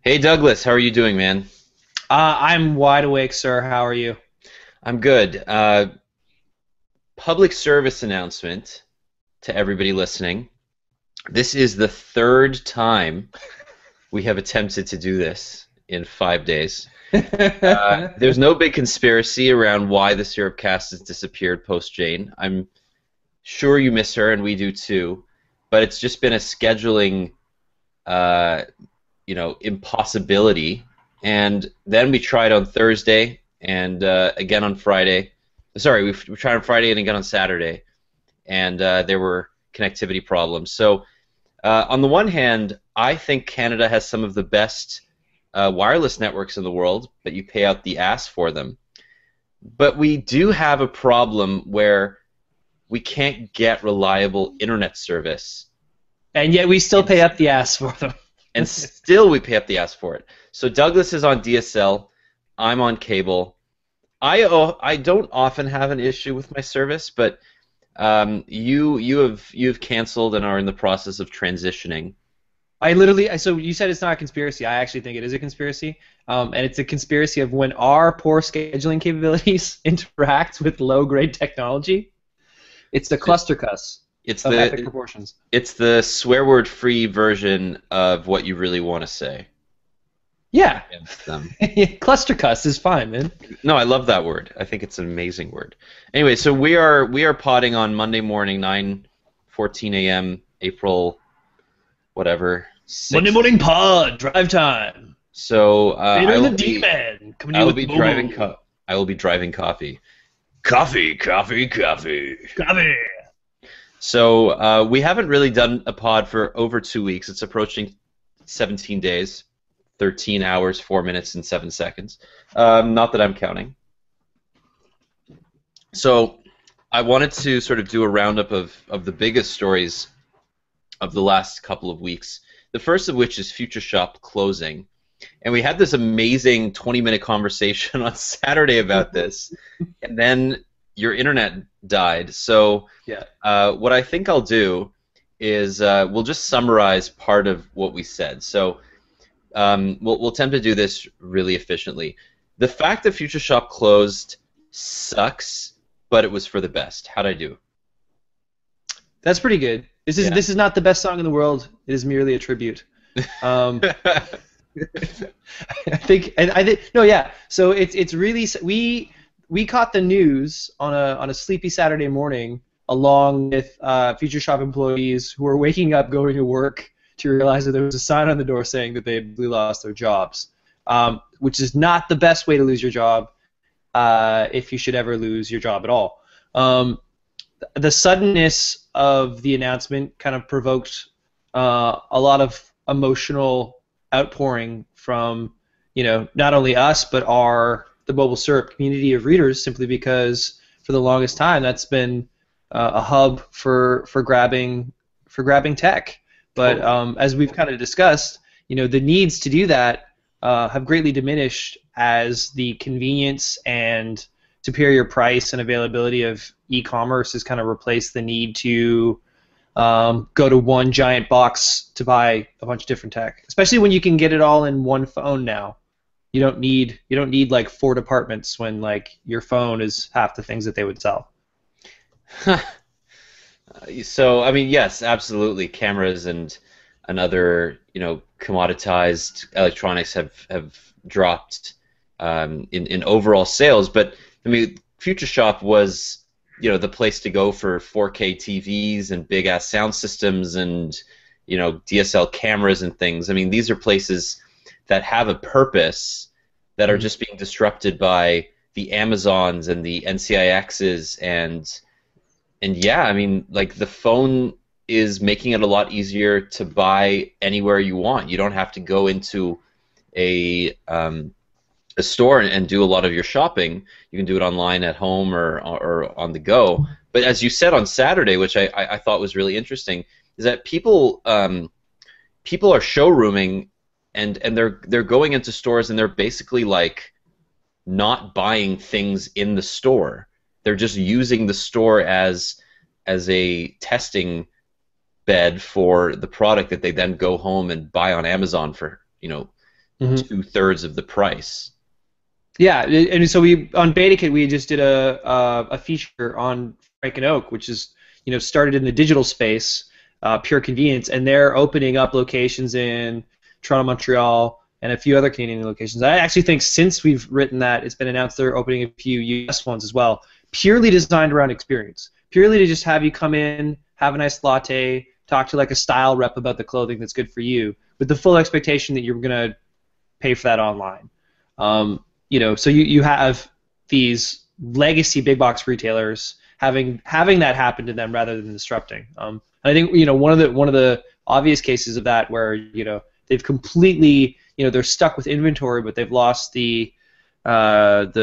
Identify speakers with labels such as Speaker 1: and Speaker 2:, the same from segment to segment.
Speaker 1: Hey Douglas, how are you doing, man?
Speaker 2: I'm wide awake, sir. How are you?
Speaker 1: I'm good. Public service announcement to everybody listening. This is the third time we have attempted to do this in 5 days. There's no big conspiracy around why the SyrupCast has disappeared post Jane. I'm sure you miss her, and we do too. But it's just been a scheduling, uh, impossibility. And then we tried on Thursday and again on Friday. Sorry, we tried on Friday and again on Saturday, and there were connectivity problems. So, on the one hand, I think Canada has some of the best wireless networks in the world, but you pay out the ass for them. But we do have a problem where we can't get reliable internet service,
Speaker 2: And yet we still
Speaker 1: and,
Speaker 2: pay up the ass for them.
Speaker 1: and still we pay up the ass for it. So Douglas is on DSL, I'm on cable. I don't often have an issue with my service, but you've canceled and are in the process of transitioning.
Speaker 2: So you said it's not a conspiracy. I actually think it is a conspiracy. And it's a conspiracy of when our poor scheduling capabilities interact with low-grade technology. It's the cluster cuss
Speaker 1: It's
Speaker 2: of epic
Speaker 1: the
Speaker 2: proportions.
Speaker 1: it's the swear word free version of what you really want to say
Speaker 2: Yeah.
Speaker 1: against them.
Speaker 2: Cluster cuss is fine, man.
Speaker 1: No, I love that word. I think it's an amazing word. Anyway, so we are potting on Monday morning, 9:14 a.m. April whatever
Speaker 2: Monday
Speaker 1: 6th.
Speaker 2: morning pod, drive time.
Speaker 1: So
Speaker 2: Vader
Speaker 1: I
Speaker 2: and the
Speaker 1: will be
Speaker 2: D-Man coming to
Speaker 1: I
Speaker 2: you
Speaker 1: will
Speaker 2: with
Speaker 1: be driving
Speaker 2: Momo.
Speaker 1: I will be driving coffee. Coffee, coffee, coffee.
Speaker 2: Copy.
Speaker 1: So we haven't really done a pod for over 2 weeks. It's approaching 17 days, 13 hours, 4 minutes, and 7 seconds. Not that I'm counting. So I wanted to sort of do a roundup of the biggest stories of the last couple of weeks. The first of which is Future Shop closing. And we had this amazing 20-minute conversation on Saturday about this, and then your internet died. So
Speaker 2: Yeah.
Speaker 1: what I think I'll do is we'll just summarize part of what we said. So we'll attempt to do this really efficiently. The fact that Future Shop closed sucks, but it was for the best. How'd I do?
Speaker 2: That's pretty good. This is
Speaker 1: Yeah.
Speaker 2: this is not the best song in the world. It is merely a tribute. Um, I think no, yeah. So it's really we caught the news on a sleepy Saturday morning along with Future Shop employees who were waking up going to work to realize that there was a sign on the door saying that they had lost their jobs, which is not the best way to lose your job if you should ever lose your job at all. The suddenness of the announcement kind of provoked a lot of emotional outpouring from not only us but the Mobile Syrup community of readers, simply because for the longest time that's been a hub for grabbing tech. But
Speaker 1: Totally.
Speaker 2: as we've kind of discussed, the needs to do that have greatly diminished as the convenience and superior price and availability of e-commerce has kind of replaced the need to go to one giant box to buy a bunch of different tech. Especially when you can get it all in one phone now. You don't need like four departments when like your phone is half the things that they would sell.
Speaker 1: So, I mean, yes, absolutely. Cameras and other, commoditized electronics have dropped in overall sales. But I mean, Future Shop was, the place to go for 4K TVs and big ass sound systems and, DSL cameras and things. I mean, these are places that have a purpose that are just being disrupted by the Amazons and the NCIXs and yeah, I mean, like the phone is making it a lot easier to buy anywhere you want. You don't have to go into a store and do a lot of your shopping. You can do it online at home or on the go. But as you said on Saturday, which I thought was really interesting, is that people are showrooming and they're going into stores and they're basically like not buying things in the store. They're just using the store as a testing bed for the product that they then go home and buy on Amazon for
Speaker 2: Mhm.
Speaker 1: 2/3 of the price.
Speaker 2: Yeah, and so we on BetaKit we just did a feature on Frank and Oak, which is started in the digital space, pure convenience, and they're opening up locations in Toronto, Montreal, and a few other Canadian locations. I actually think since we've written that, it's been announced they're opening a few US ones as well, purely designed around experience, purely to just have you come in, have a nice latte, talk to like a style rep about the clothing that's good for you, with the full expectation that you're gonna pay for that online. So you have these legacy big box retailers having that happen to them rather than disrupting. And I think one of the obvious cases of that where they've completely they're stuck with inventory, but they've lost the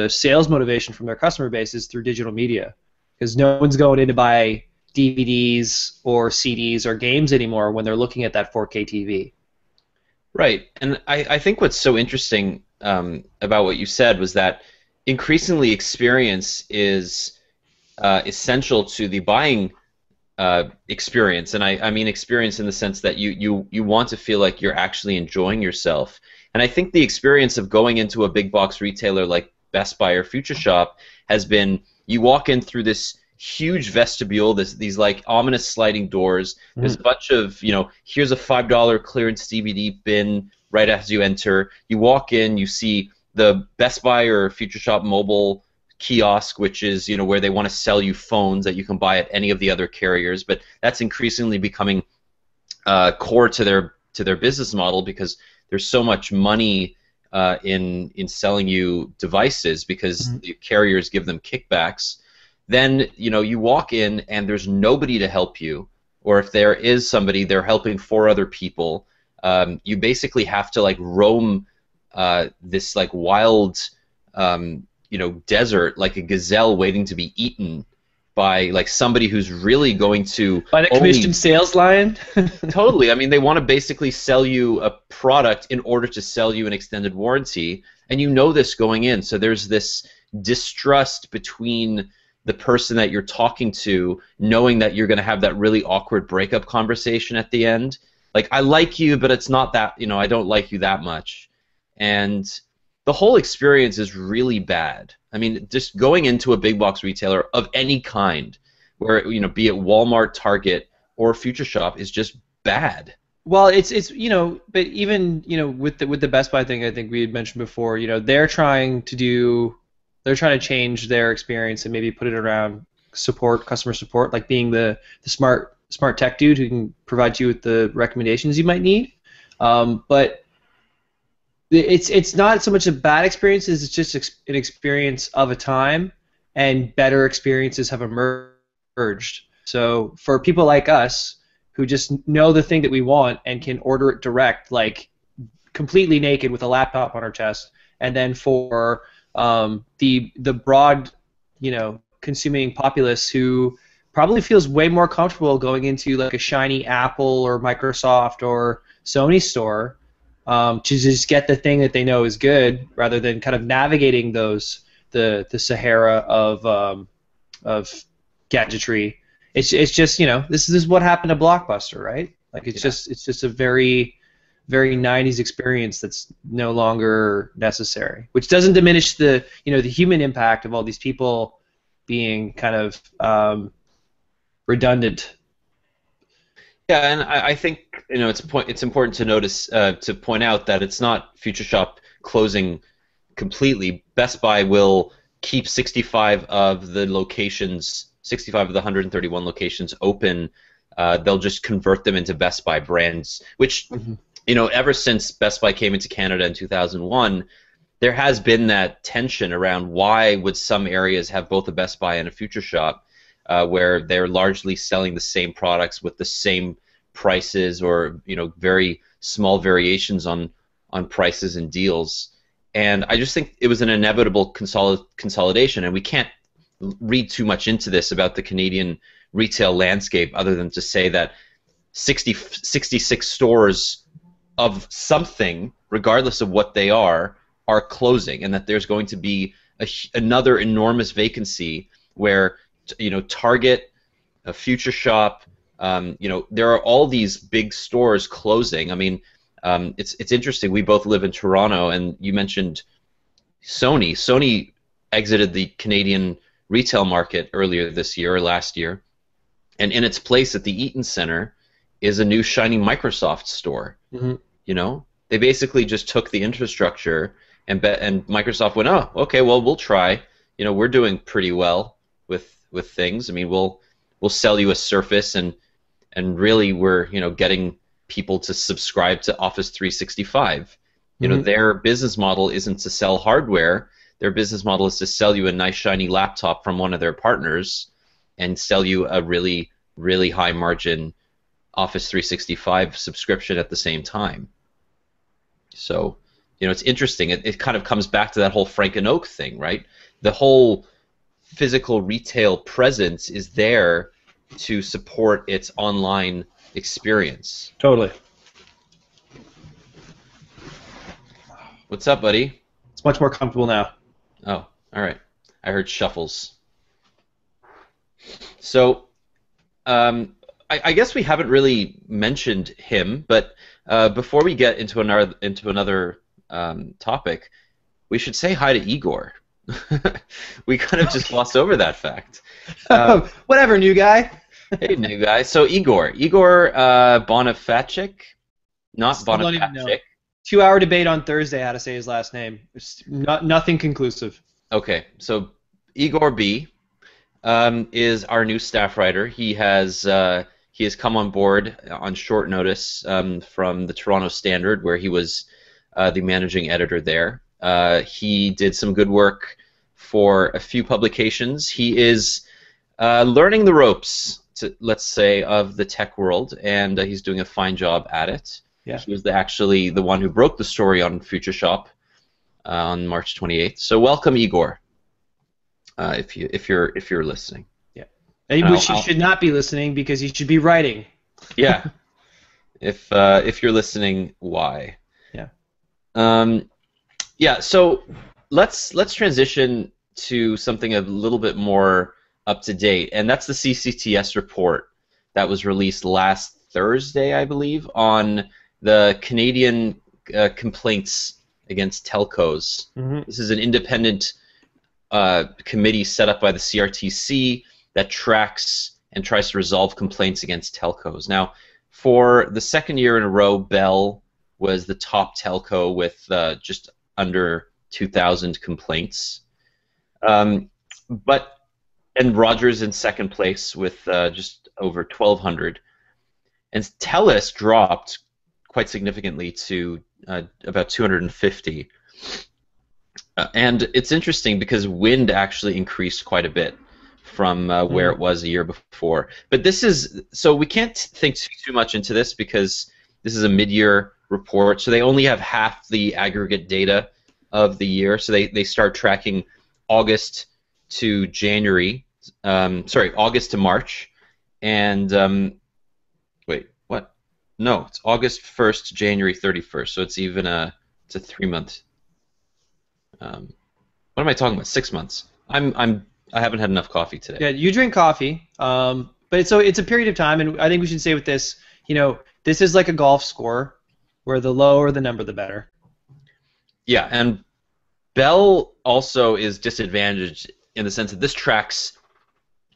Speaker 2: sales motivation from their customer bases through digital media, because no one's going in to buy DVDs or CDs or games anymore when they're looking at that 4K TV.
Speaker 1: Right, and I think what's so interesting about what you said was that increasingly experience is essential to the buying experience, and I mean experience in the sense that you want to feel like you're actually enjoying yourself. And I think the experience of going into a big box retailer like Best Buy or Future Shop has been you walk in through this huge vestibule, these like ominous sliding doors. There's a bunch of here's a $5 clearance DVD bin right as you enter. You walk in, you see the Best Buy or Future Shop mobile kiosk, which is where they want to sell you phones that you can buy at any of the other carriers, but that's increasingly becoming core to their business model, because there's so much money in selling you devices because the carriers give them kickbacks. Then you walk in and there's nobody to help you, or if there is somebody, they're helping 4 other people. You basically have to like roam this like wild desert like a gazelle waiting to be eaten by like somebody who's really going to
Speaker 2: By the commissioned sales line.
Speaker 1: Totally. I mean, they want to basically sell you a product in order to sell you an extended warranty, and this going in. So there's this distrust between the person that you're talking to, knowing that you're going to have that really awkward breakup conversation at the end. Like, I like you, but it's not that, I don't like you that much. And the whole experience is really bad. I mean, just going into a big box retailer of any kind, where be it Walmart, Target, or Future Shop, is just bad.
Speaker 2: Well, it's but even with the Best Buy thing, I think we had mentioned before, they're trying to change their experience and maybe put it around customer support, like being the smart tech dude who can provide you with the recommendations you might need. But it's not so much a bad experience as it's just an experience of a time, and better experiences have emerged. So for people like us who just know the thing that we want and can order it direct, like completely naked with a laptop on our chest, and then for the broad, consuming populace who probably feels way more comfortable going into like a shiny Apple or Microsoft or Sony store to just get the thing that they know is good, rather than kind of navigating the Sahara of gadgetry. It's just this is what happened to Blockbuster, right? Like it's just a very very 90s experience that's no longer necessary, which doesn't diminish the the human impact of all these people being kind of redundant.
Speaker 1: Yeah, and I think it's important to notice to point out that it's not Future Shop closing completely. Best Buy will keep 65 of the 131 locations open. They'll just convert them into Best Buy brands, which ever since Best Buy came into Canada in 2001, there has been that tension around why would some areas have both a Best Buy and a Future Shop, where they're largely selling the same products with the same prices, or very small variations on prices and deals. And I just think it was an inevitable consolidation, and we can't read too much into this about the Canadian retail landscape other than to say that 66 stores of something, regardless of what they are closing, and that there's going to be another enormous vacancy where Target, a Future Shop, there are all these big stores closing. I mean, It's interesting. We both live in Toronto, and you mentioned Sony. Sony exited the Canadian retail market earlier this year or last year, and in its place at the Eaton Centre is a new shiny Microsoft store.
Speaker 2: Mm-hmm.
Speaker 1: You know, they basically just took the infrastructure and Microsoft went, oh, okay, well, we'll try. You know, we're doing pretty well with things. I mean, we'll sell you a Surface, and really we're, you know, getting people to subscribe to Office 365. You know, their business model isn't to sell hardware. Their business model is to sell you a nice shiny laptop from one of their partners and sell you a really, really high margin Office 365 subscription at the same time. So, you know, it's interesting. It kind of comes back to that whole Frank and Oak thing, right? The whole physical retail presence is there to support its online experience.
Speaker 2: Totally.
Speaker 1: What's up, buddy?
Speaker 2: It's much more comfortable now.
Speaker 1: Oh, all right. I heard shuffles. So, I guess we haven't really mentioned him, but before we get into another topic, we should say hi to Igor. We kind of just glossed over that fact.
Speaker 2: Whatever, new guy.
Speaker 1: Hey, new guy. So Igor Bonifacek, not Bonifacek.
Speaker 2: 2-hour debate on Thursday how to say his last name. It's nothing conclusive. Okay,
Speaker 1: so Igor B is our new staff writer. He has come on board on short notice from the Toronto Standard, where he was the managing editor there. He did some good work for a few publications. He is learning the ropes, let's say, of the tech world, and he's doing a fine job at it.
Speaker 2: Yeah.
Speaker 1: He was actually the one who broke the story on Future Shop on March 28th. So welcome, Igor, if you're listening.
Speaker 2: Yeah. Which you should not be listening, because you should be writing.
Speaker 1: Yeah. If you're listening, why?
Speaker 2: Yeah.
Speaker 1: Yeah. So let's transition to something a little bit more up to date, and that's the CCTS report that was released last Thursday, I believe, on the Canadian complaints against telcos.
Speaker 2: Mm-hmm.
Speaker 1: This is an independent committee set up by the CRTC that tracks and tries to resolve complaints against telcos. Now, for the second year in a row, Bell was the top telco with just under 2,000 complaints. And Rogers in second place with just over 1,200. And Telus dropped quite significantly to about 250. And it's interesting because Wind actually increased quite a bit from where it was a year before. But this is, so we can't think too much into this because this is a mid-year report, so they only have half the aggregate data of the year. So they start tracking August to January, August to March, and wait, what? No, it's August 1st, January 31st. So it's even it's a 3-month. What am I talking about? 6 months. I haven't had enough coffee today.
Speaker 2: Yeah, you drink coffee, but it's a period of time, and I think we should say with this, you know, this is like a golf score, where the lower the number, the better.
Speaker 1: Yeah, and Bell also is disadvantaged in the sense that this tracks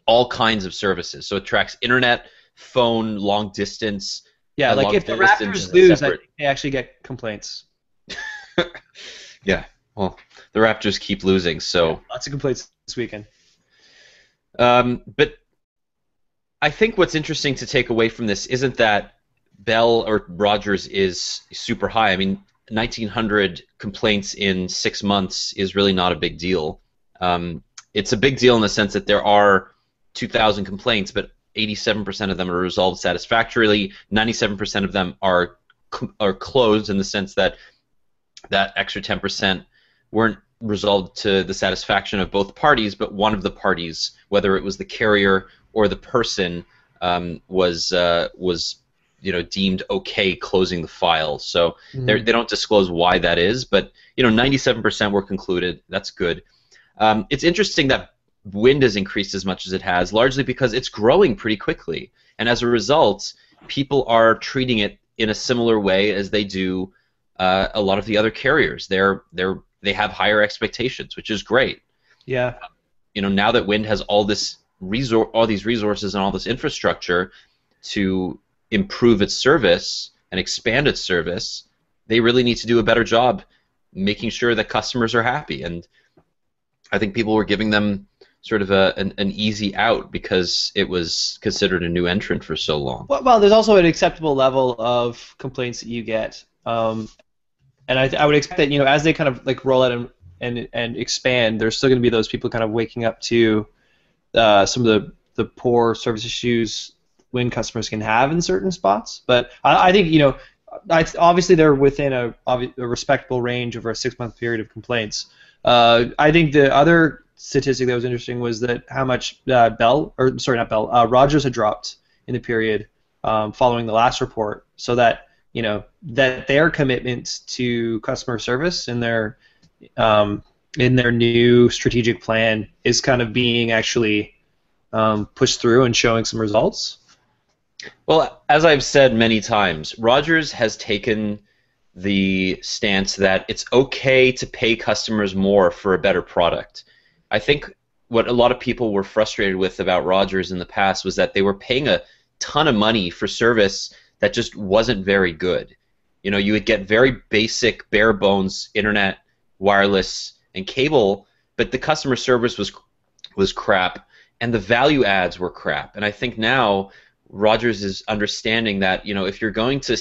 Speaker 1: all kinds of services. So it tracks internet, phone, long distance.
Speaker 2: Yeah, like if the Raptors lose, I think they actually get complaints.
Speaker 1: Yeah, well, the Raptors keep losing, so...
Speaker 2: Yeah, lots of complaints this weekend.
Speaker 1: But I think what's interesting to take away from this isn't that Bell or Rogers is super high. I mean, 1,900 complaints in 6 months is really not a big deal. It's a big deal in the sense that there are 2,000 complaints, but 87% of them are resolved satisfactorily. 97% of them are closed in the sense that that extra 10% weren't resolved to the satisfaction of both parties, but one of the parties, whether it was the carrier or the person, was deemed okay closing the file. So they don't disclose why that is, but 97% were concluded. That's good. It's interesting that Wind has increased as much as it has, largely because it's growing pretty quickly, and as a result, people are treating it in a similar way as they do a lot of the other carriers. They have higher expectations, which is great.
Speaker 2: Yeah.
Speaker 1: Now that Wind has all these resources and all this infrastructure to improve its service and expand its service, they really need to do a better job making sure that customers are happy. And I think people were giving them sort of an easy out because it was considered a new entrant for so long.
Speaker 2: Well, there's also an acceptable level of complaints that you get, and I would expect that as they kind of like roll out and expand, there's still going to be those people kind of waking up to some of the poor service issues Wind customers can have in certain spots. But I think obviously they're within a respectable range over a 6-month period of complaints. I think the other statistic that was interesting was that how much Rogers had dropped in the period following the last report, so that that their commitment to customer service in their new strategic plan is kind of being actually pushed through and showing some results.
Speaker 1: Well, as I've said many times, Rogers has taken the stance that it's okay to pay customers more for a better product. I think what a lot of people were frustrated with about Rogers in the past was that they were paying a ton of money for service that just wasn't very good. You would get very basic, bare bones internet, wireless, and cable, but the customer service was crap, and the value adds were crap. And I think now Rogers is understanding that if you're going to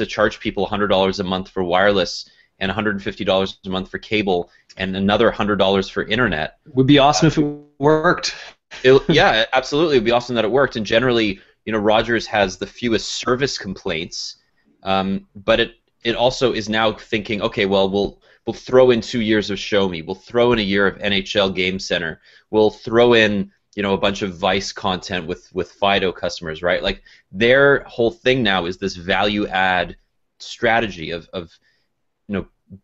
Speaker 1: charge people $100 a month for wireless and $150 a month for cable and another $100 for internet,
Speaker 2: would be awesome if it worked.
Speaker 1: Yeah, absolutely, it would be awesome that it worked. And generally, Rogers has the fewest service complaints, but it also is now thinking, okay, well, we'll throw in 2 years of Show Me, we'll throw in a year of NHL Game Center, we'll throw in a bunch of Vice content with Fido customers, right? Like their whole thing now is this value add strategy of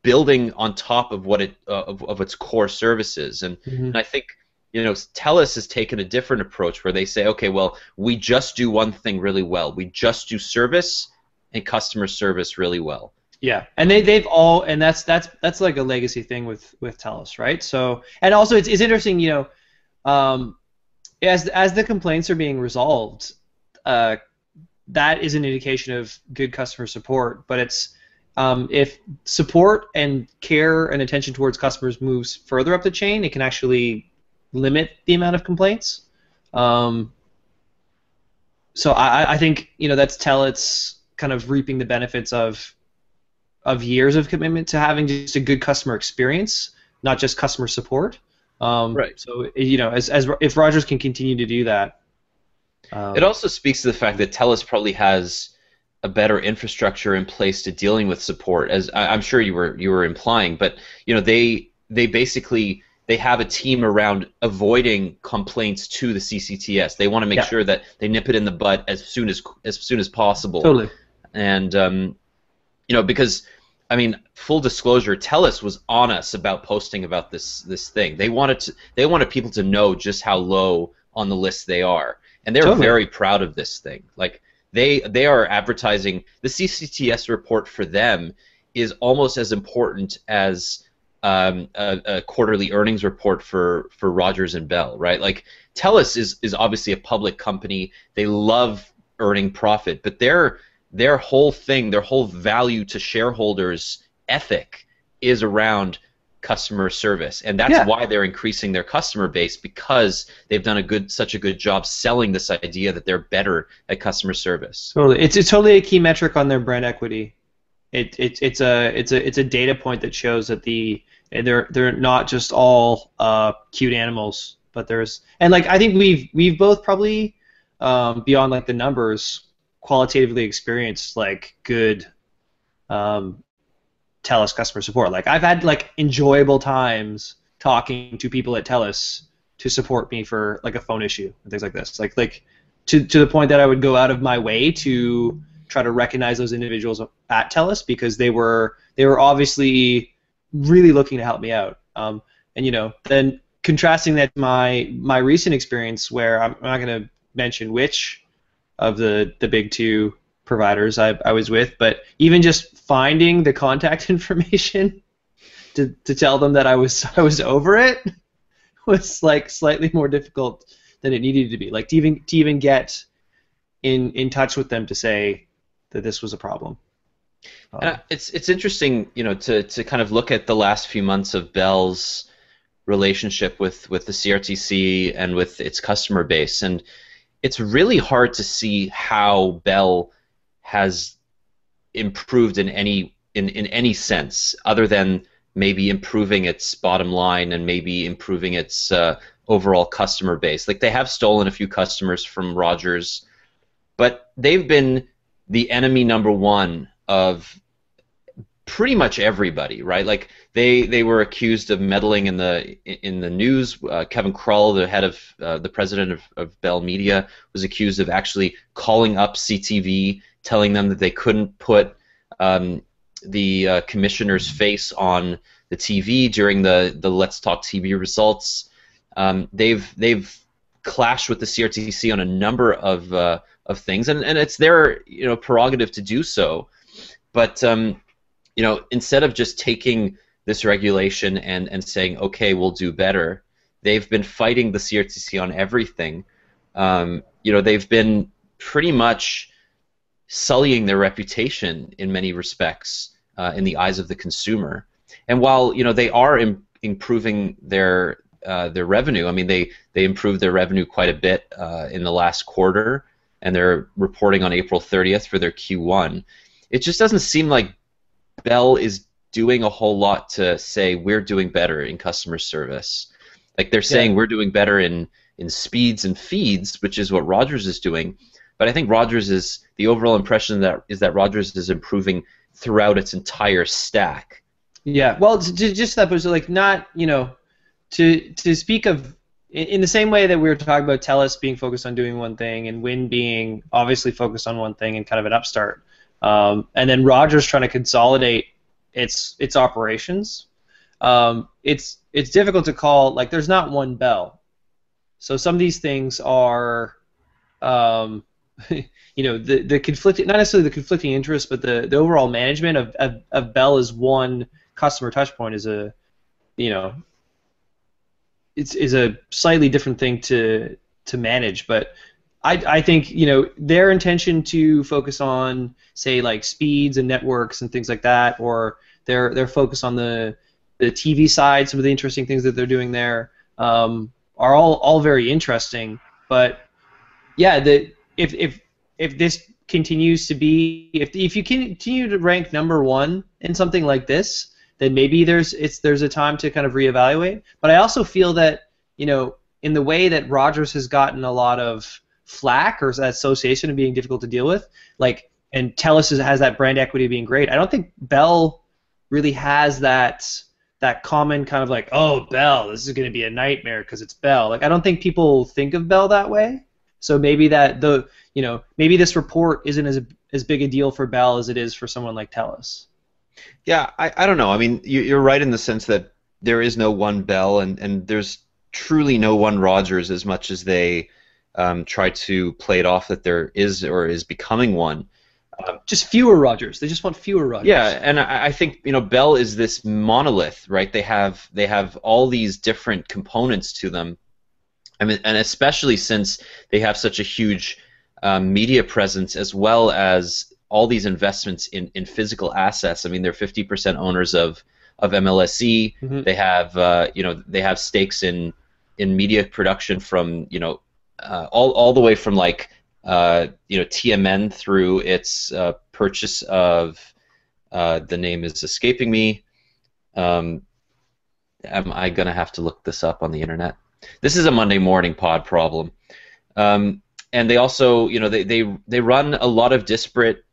Speaker 1: building on top of what of its core services, and I think Telus has taken a different approach where they say, okay, well, we just do one thing really well, we just do service and customer service really well.
Speaker 2: Yeah, and they've all, and that's like a legacy thing with Telus, right? So, and also it's interesting, as the complaints are being resolved, that is an indication of good customer support. But it's if support and care and attention towards customers moves further up the chain, it can actually limit the amount of complaints. So I think that's Telus kind of reaping the benefits of years of commitment to having just a good customer experience, not just customer support.
Speaker 1: Right.
Speaker 2: So if Rogers can continue to do that,
Speaker 1: it also speaks to the fact that Telus probably has a better infrastructure in place to dealing with support, as I'm sure you were implying. But they basically have a team around avoiding complaints to the CCTS. They want to make sure that they nip it in the bud as soon as possible.
Speaker 2: Totally.
Speaker 1: And because full disclosure, Telus was on us about posting about this thing. They wanted people to know just how low on the list they are, and they're very proud of this thing. Like they are advertising. The CCTS report for them is almost as important as a quarterly earnings report for Rogers and Bell, right? Like Telus is obviously a public company. They love earning profit, but their whole thing, their whole value to shareholders ethic is around customer service, and that's why they're increasing their customer base, because they've done such a good job selling this idea that they're better at customer service.
Speaker 2: Totally, it's totally a key metric on their brand equity. It's a data point that shows that they're not just all cute animals, but I think we've both probably beyond like the numbers qualitatively experienced like good Telus customer support. Like I've had like enjoyable times talking to people at Telus to support me for like a phone issue and things like this. Like to the point that I would go out of my way to try to recognize those individuals at Telus because they were obviously really looking to help me out. And then contrasting that to my recent experience where I'm not going to mention which of the big two providers I was with, but even just finding the contact information to tell them that I was over it was like slightly more difficult than it needed to be. Like to even get in touch with them to say that this was a problem.
Speaker 1: It's interesting, to kind of look at the last few months of Bell's relationship with the CRTC and with its customer base, and it's really hard to see how Bell has improved in any sense, other than maybe improving its bottom line and maybe improving its overall customer base. Like they have stolen a few customers from Rogers, but they've been the enemy number one of pretty much everybody, right? Like they were accused of meddling in the news. Kevin Krull, the head of the president of Bell Media, was accused of actually calling up CTV, telling them that they couldn't put the commissioner's face on the TV during the Let's Talk TV results. They've clashed with the CRTC on a number of things, and it's their prerogative to do so. But instead of just taking this regulation and saying, okay, we'll do better, they've been fighting the CRTC on everything. They've been pretty much sullying their reputation in many respects in the eyes of the consumer. And while they are improving their revenue, I mean they improved their revenue quite a bit in the last quarter, and they're reporting on April 30th for their Q1. It just doesn't seem like Bell is doing a whole lot to say we're doing better in customer service. Like they're saying we're doing better in speeds and feeds, which is what Rogers is doing. But I think the overall impression is that Rogers is improving throughout its entire stack.
Speaker 2: Yeah, well, just that was like not to speak of in the same way that we were talking about Telus being focused on doing one thing and Win being obviously focused on one thing and kind of an upstart. And then Rogers trying to consolidate its operations. It's difficult to call, like there's not one Bell. So some of these things are the conflicting, not necessarily the conflicting interests, but the overall management of Bell as one customer touch point is is a slightly different thing to manage. But I think their intention to focus on, say, like speeds and networks and things like that, or their focus on the TV side, some of the interesting things that they're doing there are all very interesting. But yeah, if this continues to be, if you continue to rank number one in something like this, then maybe there's a time to kind of reevaluate. But I also feel that in the way that Rogers has gotten a lot of flack or that association of being difficult to deal with, like, and Telus has that brand equity of being great, I don't think Bell really has that common kind of like, oh, Bell, this is going to be a nightmare because it's Bell. Like, I don't think people think of Bell that way. So maybe maybe this report isn't as big a deal for Bell as it is for someone like Telus.
Speaker 1: Yeah, I don't know. I mean, you're right in the sense that there is no one Bell, and there's truly no one Rogers, as much as they try to play it off that there is or is becoming one.
Speaker 2: Just fewer Rogers. They just want fewer Rogers.
Speaker 1: Yeah, and I think Bell is this monolith, right? They have all these different components to them. I mean, and especially since they have such a huge media presence, as well as all these investments in physical assets. I mean, they're 50% owners of MLSE. Mm-hmm. They have stakes in media production from all the way from like TMN through its purchase of the name is escaping me. Am I gonna have to look this up on the internet? This is a Monday morning pod problem. And they also, they run a lot of disparate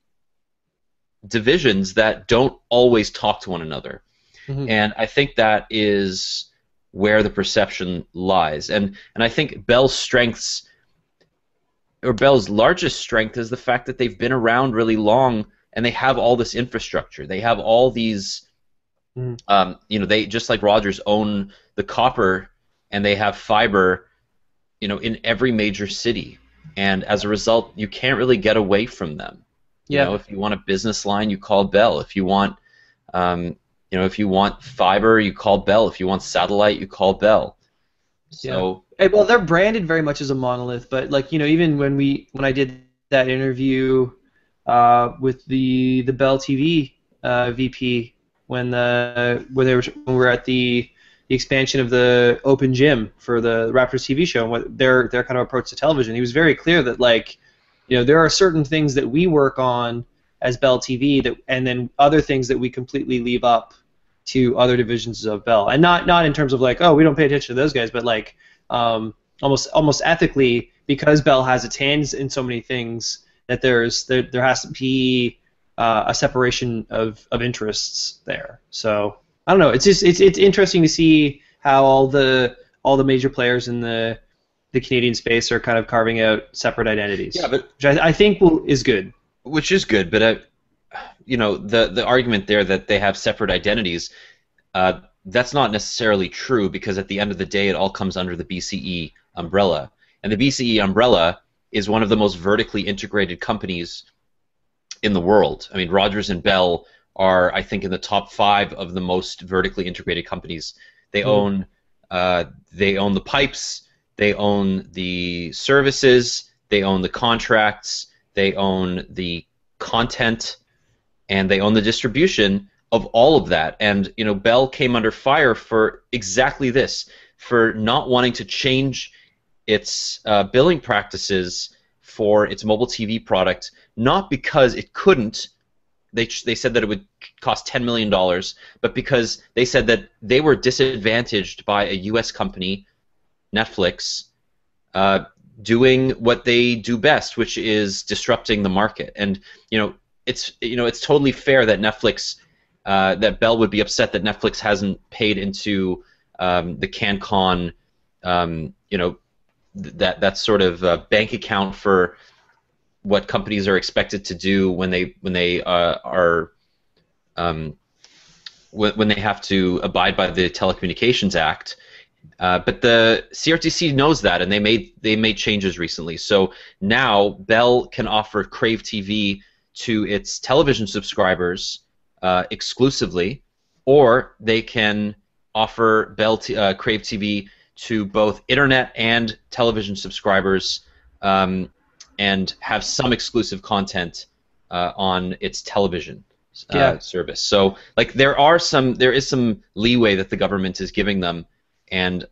Speaker 1: divisions that don't always talk to one another. Mm-hmm. And I think that is where the perception lies. And I think Bell's strengths, or Bell's largest strength, is the fact that they've been around really long and they have all this infrastructure. They have all these, they, just like Rogers, own the copper, and they have fiber, in every major city. And as a result, you can't really get away from them. You know, if you want a business line, you call Bell. If you want, if you want fiber, you call Bell. If you want satellite, you call Bell. So
Speaker 2: well, they're branded very much as a monolith, but like even when I did that interview with the Bell TV VP when we were at the expansion of the Open Gym for the Raptors TV show and what their kind of approach to television, he was very clear that there are certain things that we work on as Bell TV and then other things that we completely leave up to other divisions of Bell, and not in terms of we don't pay attention to those guys, but almost ethically, because Bell has its hands in so many things, that there has to be a separation of interests there. So I don't know. It's interesting to see how all the major players in the Canadian space are kind of carving out separate identities.
Speaker 1: Yeah, but
Speaker 2: which I think is good.
Speaker 1: Which is good, but the argument there that they have separate identities, that's not necessarily true, because at the end of the day, it all comes under the BCE umbrella, and the BCE umbrella is one of the most vertically integrated companies in the world. I mean, Rogers and Bell are, I think, in the top 5 of the most vertically integrated companies. They own the pipes, they own the services, they own the contracts, they own the content, and they own the distribution of all of that. And Bell came under fire for exactly this, for not wanting to change its billing practices for its mobile TV product, not because it couldn't. They said that it would cost $10 million, but because they said that they were disadvantaged by a U.S. company, Netflix, doing what they do best, which is disrupting the market. And it's totally fair that that Bell would be upset that Netflix hasn't paid into the CanCon, that sort of bank account for what companies are expected to do when they have to abide by the Telecommunications Act. But the CRTC knows that, and they made changes recently. So now Bell can offer Crave TV to its television subscribers exclusively, or they can offer Crave TV to both internet and television subscribers, and have some exclusive content on its television service. So there is some leeway that the government is giving them, and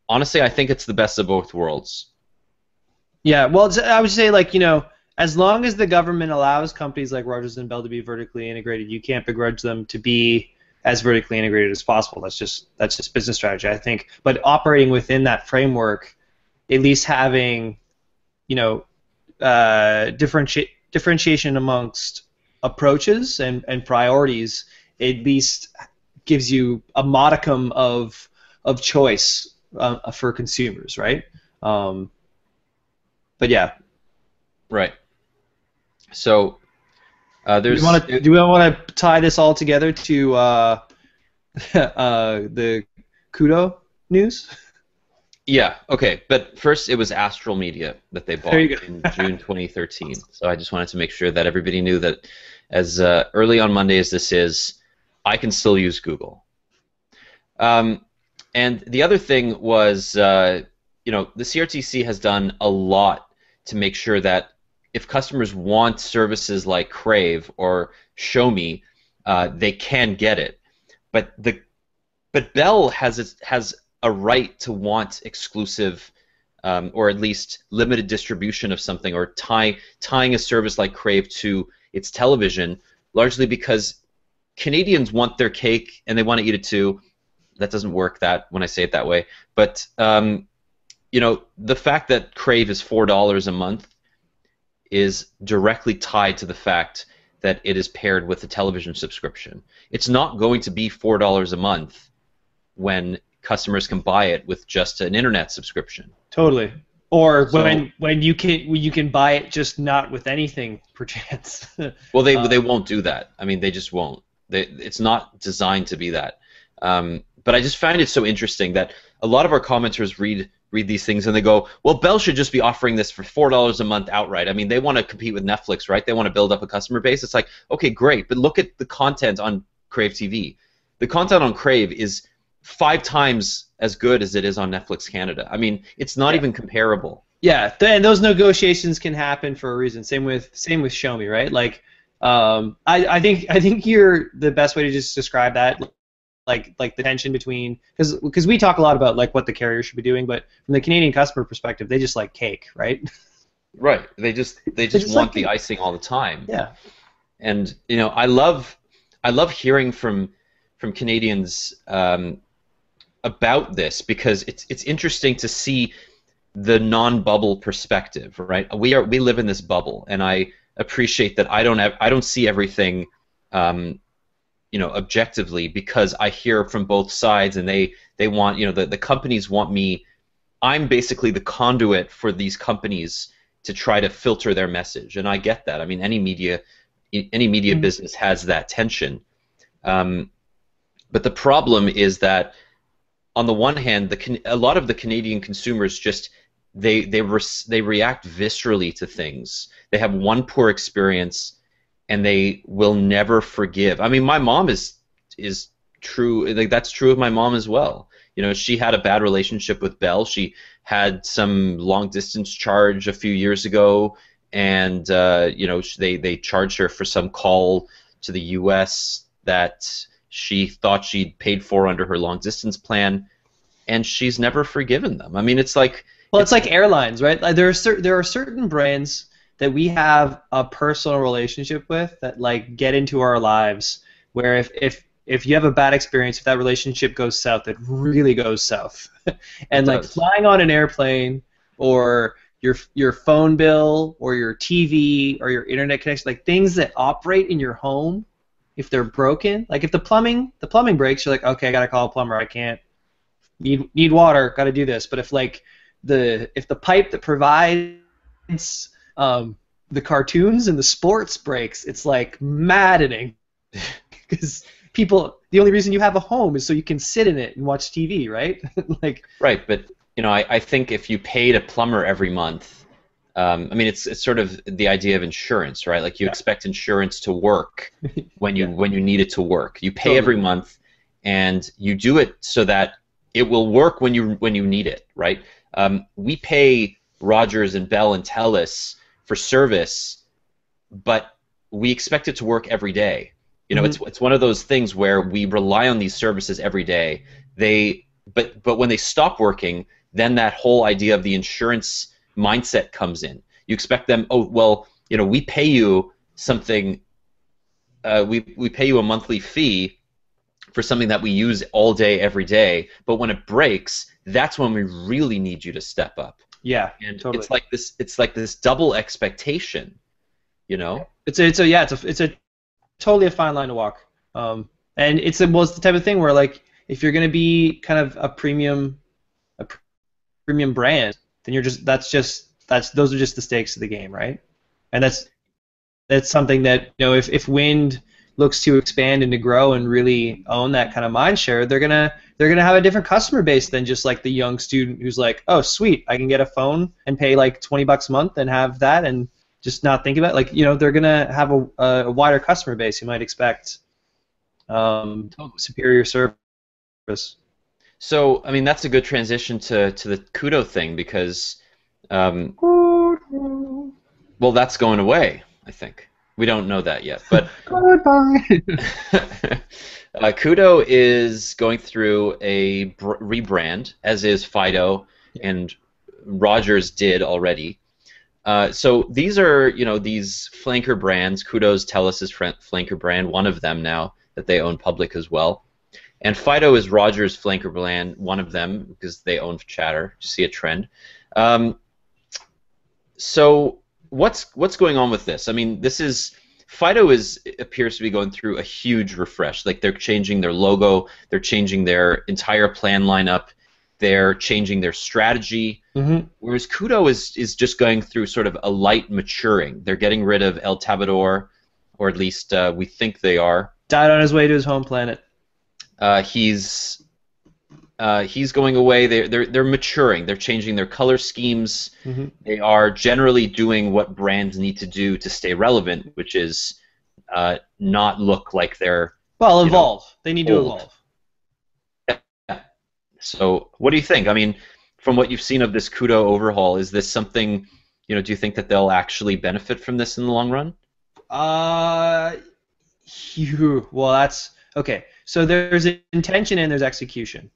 Speaker 1: honestly, I think it's the best of both worlds.
Speaker 2: Yeah, well, I would say as long as the government allows companies like Rogers and Bell to be vertically integrated, you can't begrudge them to be as vertically integrated as possible. That's just business strategy, I think. But operating within that framework, at least having differentiation amongst approaches and priorities, at least gives you a modicum of choice for consumers, right? But yeah.
Speaker 1: Right. So there's.
Speaker 2: Do we want to tie this all together to the Kudo news?
Speaker 1: Yeah. Okay. But first, it was Astral Media that they bought in June 2013. So I just wanted to make sure that everybody knew that, as early on Monday as this is, I can still use Google. And the other thing was, the CRTC has done a lot to make sure that if customers want services like Crave or Show Me, they can get it. But Bell has a right to want exclusive, or at least limited distribution of something, or tying a service like Crave to its television, largely because Canadians want their cake and they want to eat it too. That doesn't work when I say it that way. But the fact that Crave is $4 a month is directly tied to the fact that it is paired with a television subscription. It's not going to be $4 a month when customers can buy it with just an internet subscription.
Speaker 2: Totally. Or when you can buy it just not with anything, perchance.
Speaker 1: Well, they won't do that. I mean, they just won't. It's not designed to be that. But I just find it so interesting that a lot of our commenters read read these things and they go, well, Bell should just be offering this for $4 a month outright. I mean, they want to compete with Netflix, right? They want to build up a customer base. It's like, okay, great, but look at the content on Crave TV. The content on Crave is 5 times as good as it is on Netflix Canada. I mean, it's not even comparable.
Speaker 2: Yeah, and those negotiations can happen for a reason. Same with Show Me, right? Like, I think you're the best way to just describe that, like the tension between, because we talk a lot about like what the carrier should be doing, but from the Canadian customer perspective, they just like cake, right?
Speaker 1: Right. They just want like the icing all the time.
Speaker 2: Yeah.
Speaker 1: And you know, I love hearing from Canadians about this, because it's interesting to see the non-bubble perspective, right? We live in this bubble, and I appreciate that I don't see everything, you know, objectively, because I hear from both sides, and they want, you know, the companies want me. I'm basically the conduit for these companies to try to filter their message, and I get that. I mean, any media business has that tension, but the problem is that on the one hand, a lot of the Canadian consumers just they react viscerally to things. They have one poor experience, and they will never forgive. I mean, my mom is true. Like, that's true of my mom as well. You know, she had a bad relationship with Bell. She had some long distance charge a few years ago, and you know, they charged her for some call to the U.S. that she thought she'd paid for under her long distance plan, and she's never forgiven them. I mean, it's like,
Speaker 2: well, it's like airlines, right? Like, there are certain brands that we have a personal relationship with that like get into our lives, where if you have a bad experience, if that relationship goes south, it really goes south. And like flying on an airplane, or your phone bill, or your TV, or your internet connection, like things that operate in your home, if they're broken, like if the plumbing breaks, you're like, okay, I gotta call a plumber. I can't need water, gotta do this. But if like if the pipe that provides the cartoons and the sports breaks, it's like maddening, because the only reason you have a home is so you can sit in it and watch TV, right? Like,
Speaker 1: right, but you know, I think if you paid a plumber every month, I mean, it's sort of the idea of insurance, right? Like, you expect insurance to work when you need it to work. You pay every month, and you do it so that it will work when you need it, right? We pay Rogers and Bell and Telus for service, but we expect it to work every day. You know, it's one of those things where we rely on these services every day. But when they stop working, then that whole idea of the insurance mindset comes in. You expect them, oh, well, you know, we pay you something, we pay you a monthly fee for something that we use all day, every day, but when it breaks, that's when we really need you to step up.
Speaker 2: Yeah,
Speaker 1: and
Speaker 2: totally.
Speaker 1: It's like this double expectation, you know?
Speaker 2: It's a totally a fine line to walk. And it's the type of thing where, like, if you're gonna be kind of a premium brand, then those are just the stakes of the game, right? And that's something that, you know, if Wind looks to expand and to grow and really own that kind of mind share, they're gonna have a different customer base than just like the young student who's like, oh sweet, I can get a phone and pay like $20 a month and have that and just not think about it. Like, you know, they're gonna have a wider customer base. You might expect superior service.
Speaker 1: So, I mean, that's a good transition to the Kudo thing, because well, that's going away, I think. We don't know that yet, but
Speaker 2: goodbye.
Speaker 1: Kudo is going through a rebrand, as is Fido, and Rogers did already. So these are, you know, these flanker brands. Kudo's Telus' flanker brand, one of them now that they own public as well. And Fido is Rogers' flanker brand, one of them, because they own Chatter. You see a trend. So what's going on with this? I mean, Fido appears to be going through a huge refresh. Like, they're changing their logo, they're changing their entire plan lineup, they're changing their strategy. Whereas Kudo is just going through sort of a light maturing. They're getting rid of El Tabador, or at least we think they are.
Speaker 2: Died on his way to his home planet.
Speaker 1: He's he's going away. They're maturing. They're changing their color schemes.
Speaker 2: Hmm.
Speaker 1: They are generally doing what brands need to do to stay relevant, which is not look like they're
Speaker 2: Well,
Speaker 1: you know
Speaker 2: evolve. They need to
Speaker 1: old.
Speaker 2: evolve.
Speaker 1: Yeah. So what do you think? I mean, from what you've seen of this Kudo overhaul, is this something, do you think that they'll actually benefit from this in the long run?
Speaker 2: Uh, well, that's okay. So there's intention and there's execution.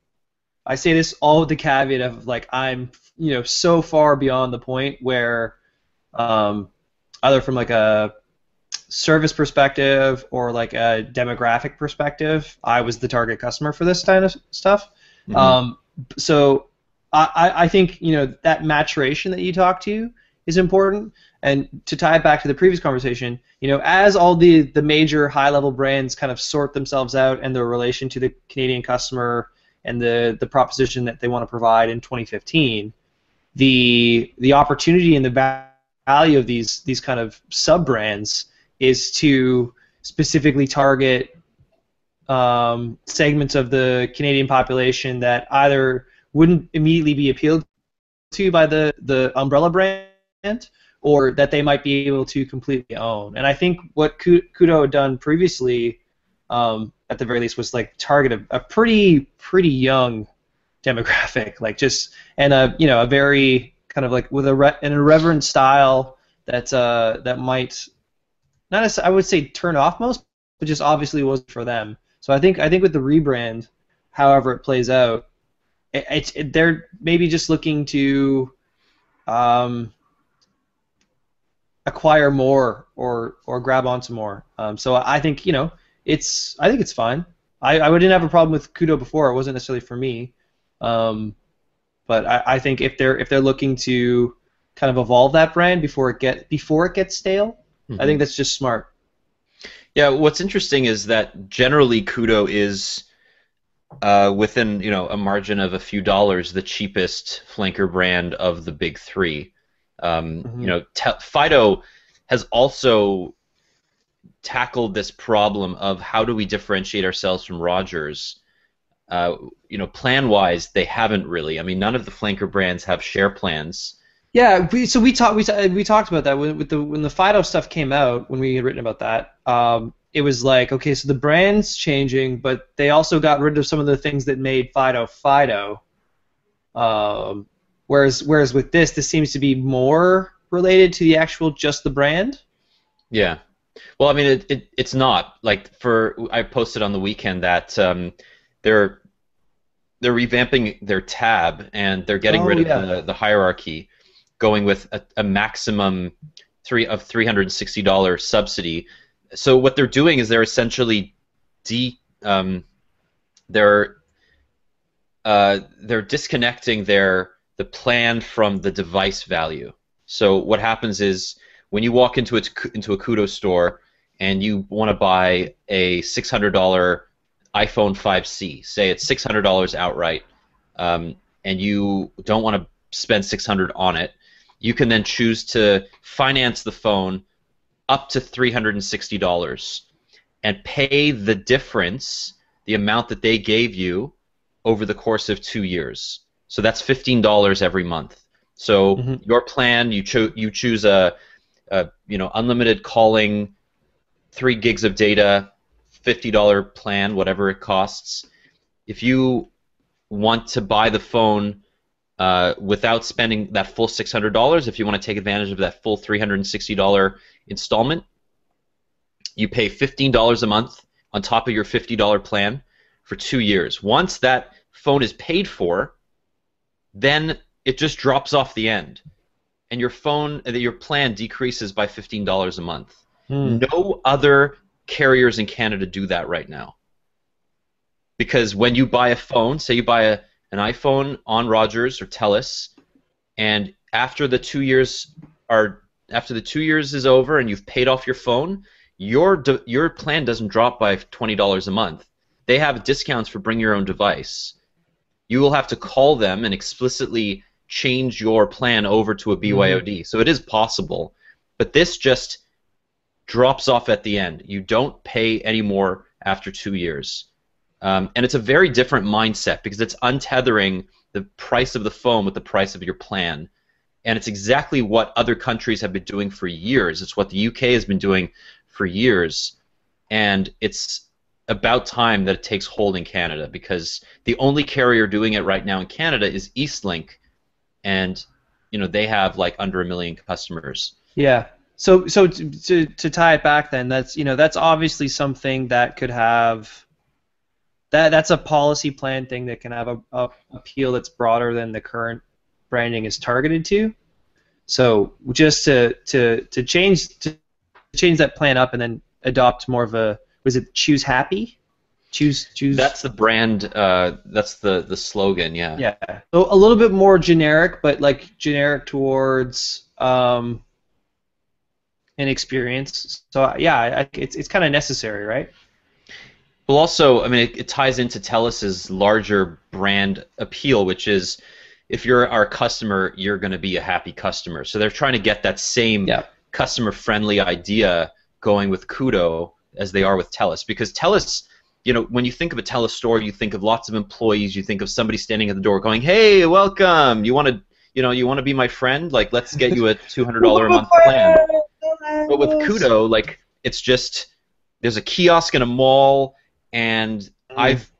Speaker 2: I say this all with the caveat of like I'm so far beyond the point where um, either from like a service perspective or like a demographic perspective, I was the target customer for this kind of stuff.
Speaker 1: Hmm.
Speaker 2: Um, so I think that maturation that you talk to is important. And to tie it back to the previous conversation, as all the major high-level brands kind of sort themselves out and their relation to the Canadian customer and the proposition that they want to provide in 2015, the opportunity and the value of these kind of sub-brands is to specifically target segments of the Canadian population that either wouldn't immediately be appealed to by the umbrella brand, or that they might be able to completely own. And I think what Kudo had done previously, at the very least, was like target a pretty young demographic, like just and a very kind of like with an irreverent style that might not as I would say turn off most, but just obviously wasn't for them. So I think with the rebrand, however it plays out, they're maybe just looking to acquire more or grab onto more. So I think it's fine. I didn't have a problem with Kudo before. It wasn't necessarily for me, but I think if they're looking to kind of evolve that brand before it gets stale, I think that's just smart.
Speaker 1: Yeah, what's interesting is that generally Kudo is within a margin of a few dollars the cheapest flanker brand of the big three. Fido has also tackled this problem of how do we differentiate ourselves from Rogers. Plan-wise, they haven't really. I mean, none of the flanker brands have share plans.
Speaker 2: Yeah, we talked about that when the Fido stuff came out, when we had written about that. It was like, okay, so the brand's changing, but they also got rid of some of the things that made Fido. Whereas with this seems to be more related to the actual just the brand.
Speaker 1: Yeah. Well, I mean, it's not like I posted on the weekend that they're revamping their tab and they're getting rid of the hierarchy, going with a maximum of $360 subsidy. So what they're doing is they're essentially they're disconnecting the plan from the device value. So what happens is when you walk into a Kudo store and you want to buy a $600 iPhone 5C, say it's $600 outright, and you don't want to spend $600 on it, you can then choose to finance the phone up to $360 and pay the difference, the amount that they gave you, over the course of 2 years. So that's $15 every month. So your plan, you choose a unlimited calling, 3 gigs of data, $50 plan, whatever it costs. If you want to buy the phone without spending that full $600, if you want to take advantage of that full $360 installment, you pay $15 a month on top of your $50 plan for 2 years. Once that phone is paid for, then it just drops off the end, and your plan decreases by $15 a month. No other carriers in Canada do that right now. Because when you buy a phone, say you buy an iPhone on Rogers or Telus, and after the 2 years is over and you've paid off your phone, your plan doesn't drop by $20 a month. They have discounts for bring your own device. You will have to call them and explicitly change your plan over to a BYOD. So it is possible, but this just drops off at the end. You don't pay any more after 2 years. And it's a very different mindset because it's untethering the price of the phone with the price of your plan. And it's exactly what other countries have been doing for years. It's what the UK has been doing for years. And it's about time that it takes hold in Canada, because the only carrier doing it right now in Canada is Eastlink, and they have like under 1 million customers.
Speaker 2: Yeah. So to tie it back, then that's obviously something that could have that's a policy plan thing that can have a appeal that's broader than the current branding is targeted to. So just to change that plan up and then adopt more of a, was it choose happy? Choose.
Speaker 1: That's the brand. That's the slogan. Yeah.
Speaker 2: Yeah. So a little bit more generic, but like generic towards an experience. So yeah, it's kind of necessary, right?
Speaker 1: Well, also, I mean, it ties into Telus's larger brand appeal, which is, if you're our customer, you're going to be a happy customer. So they're trying to get that same customer-friendly idea going with Kudo as they are with Telus, because Telus, when you think of a Telus store, you think of lots of employees, you think of somebody standing at the door going, "Hey, welcome. You want to be my friend? Like, let's get you a $200 a month plan." But with Kudo, like, it's just, there's a kiosk in a mall, and I've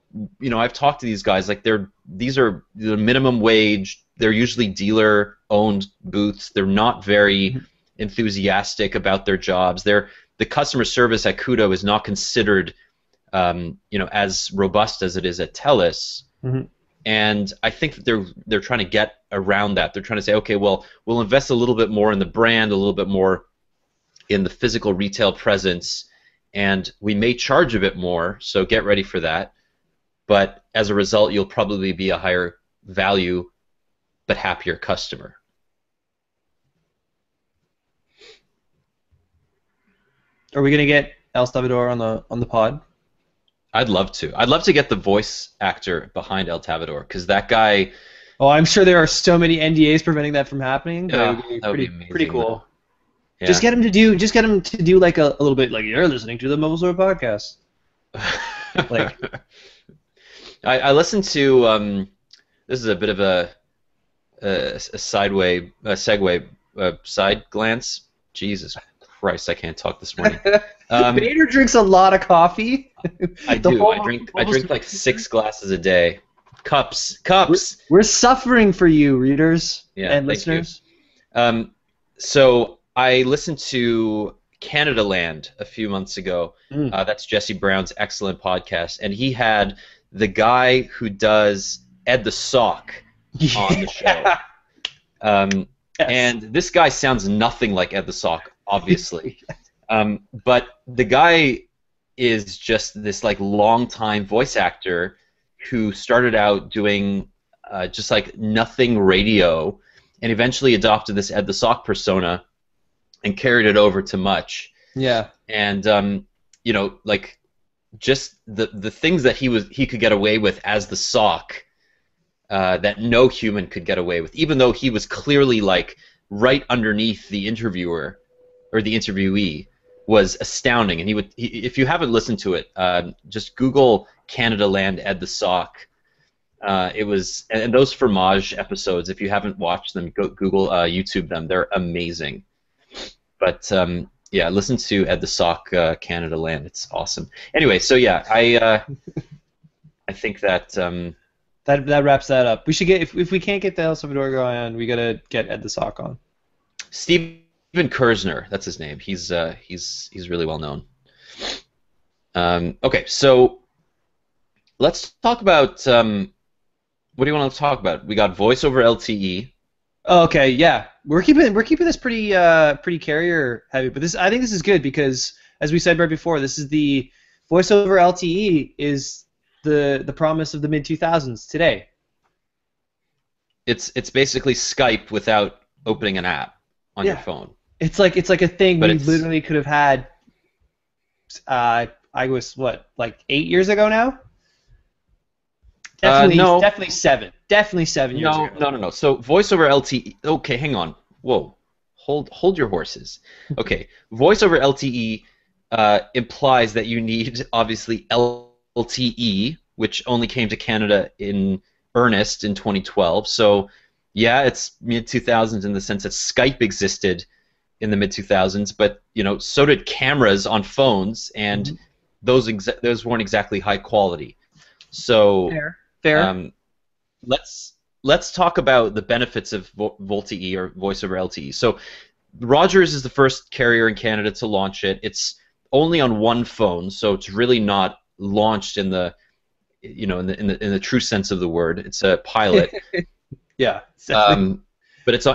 Speaker 1: talked to these guys, like, these are the minimum wage. They're usually dealer-owned booths. They're not very enthusiastic about their jobs. The customer service at Kudo is not considered, as robust as it is at Telus.
Speaker 2: Mm-hmm.
Speaker 1: And I think that they're trying to get around that. They're trying to say, okay, well, we'll invest a little bit more in the brand, a little bit more in the physical retail presence, and we may charge a bit more, so get ready for that. But as a result, you'll probably be a higher value but happier customer.
Speaker 2: Are we gonna get El Salvador on the pod?
Speaker 1: I'd love to. I'd love to get the voice actor behind El Salvador, because that guy.
Speaker 2: Oh, I'm sure there are so many NDAs preventing that from happening. But
Speaker 1: Yeah,
Speaker 2: it would be
Speaker 1: that would be amazing.
Speaker 2: pretty cool.
Speaker 1: Yeah.
Speaker 2: Just get him to do like a little bit, like, you're listening to the MobileSyrup podcast. Like,
Speaker 1: I listened to. This is a bit of a segue, side glance. Jesus Christ, I can't talk this morning.
Speaker 2: Vader drinks a lot of coffee.
Speaker 1: I do. I drink like 6 glasses a day. Cups.
Speaker 2: We're suffering for you, readers and listeners.
Speaker 1: So I listened to Canada Land a few months ago. That's Jesse Brown's excellent podcast, and he had the guy who does Ed the Sock on the show. Yes. And this guy sounds nothing like Ed the Sock, obviously. But the guy is just this like long-time voice actor who started out doing just like nothing radio, and eventually adopted this Ed the Sock persona and carried it over to Much.
Speaker 2: Yeah.
Speaker 1: And like, just the things that he could get away with as the Sock, that no human could get away with, even though he was clearly like right underneath the interviewer or the interviewee, was astounding. And if you haven't listened to it, just Google Canada Land Ed the Sock. It was, and those Fromage episodes, if you haven't watched them, go Google, YouTube them. They're amazing. But yeah, listen to Ed the Sock, Canada Land. It's awesome. Anyway, so yeah, I think that
Speaker 2: that wraps that up. We should get, if we can't get the El Salvador guy on, we gotta get Ed the Sock on.
Speaker 1: Steven Kersner, that's his name. He's really well known. Okay, so let's talk about what do you want to talk about? We got voice over LTE.
Speaker 2: Oh, okay, yeah, we're keeping this pretty carrier heavy, but I think this is good because, as we said right before, this is the voice over LTE is the promise of the mid-2000s today.
Speaker 1: It's basically Skype without opening an app on your phone. It's like
Speaker 2: a thing we literally could have had. I was like 8 years ago now. Definitely,
Speaker 1: no.
Speaker 2: Definitely 7 years ago.
Speaker 1: No. So voice over LTE. Okay, hang on. Whoa, hold your horses. Okay, voice over LTE implies that you need obviously LTE, which only came to Canada in earnest in 2012. So, yeah, it's mid 2000s in the sense that Skype existed in the mid 2000s, but so did cameras on phones, and those weren't exactly high quality. So,
Speaker 2: fair.
Speaker 1: Let's talk about the benefits of VoLTE or Voice over LTE. So, Rogers is the first carrier in Canada to launch it. It's only on one phone, so it's really not launched in the in the true sense of the word. It's a pilot.
Speaker 2: Yeah.
Speaker 1: But it's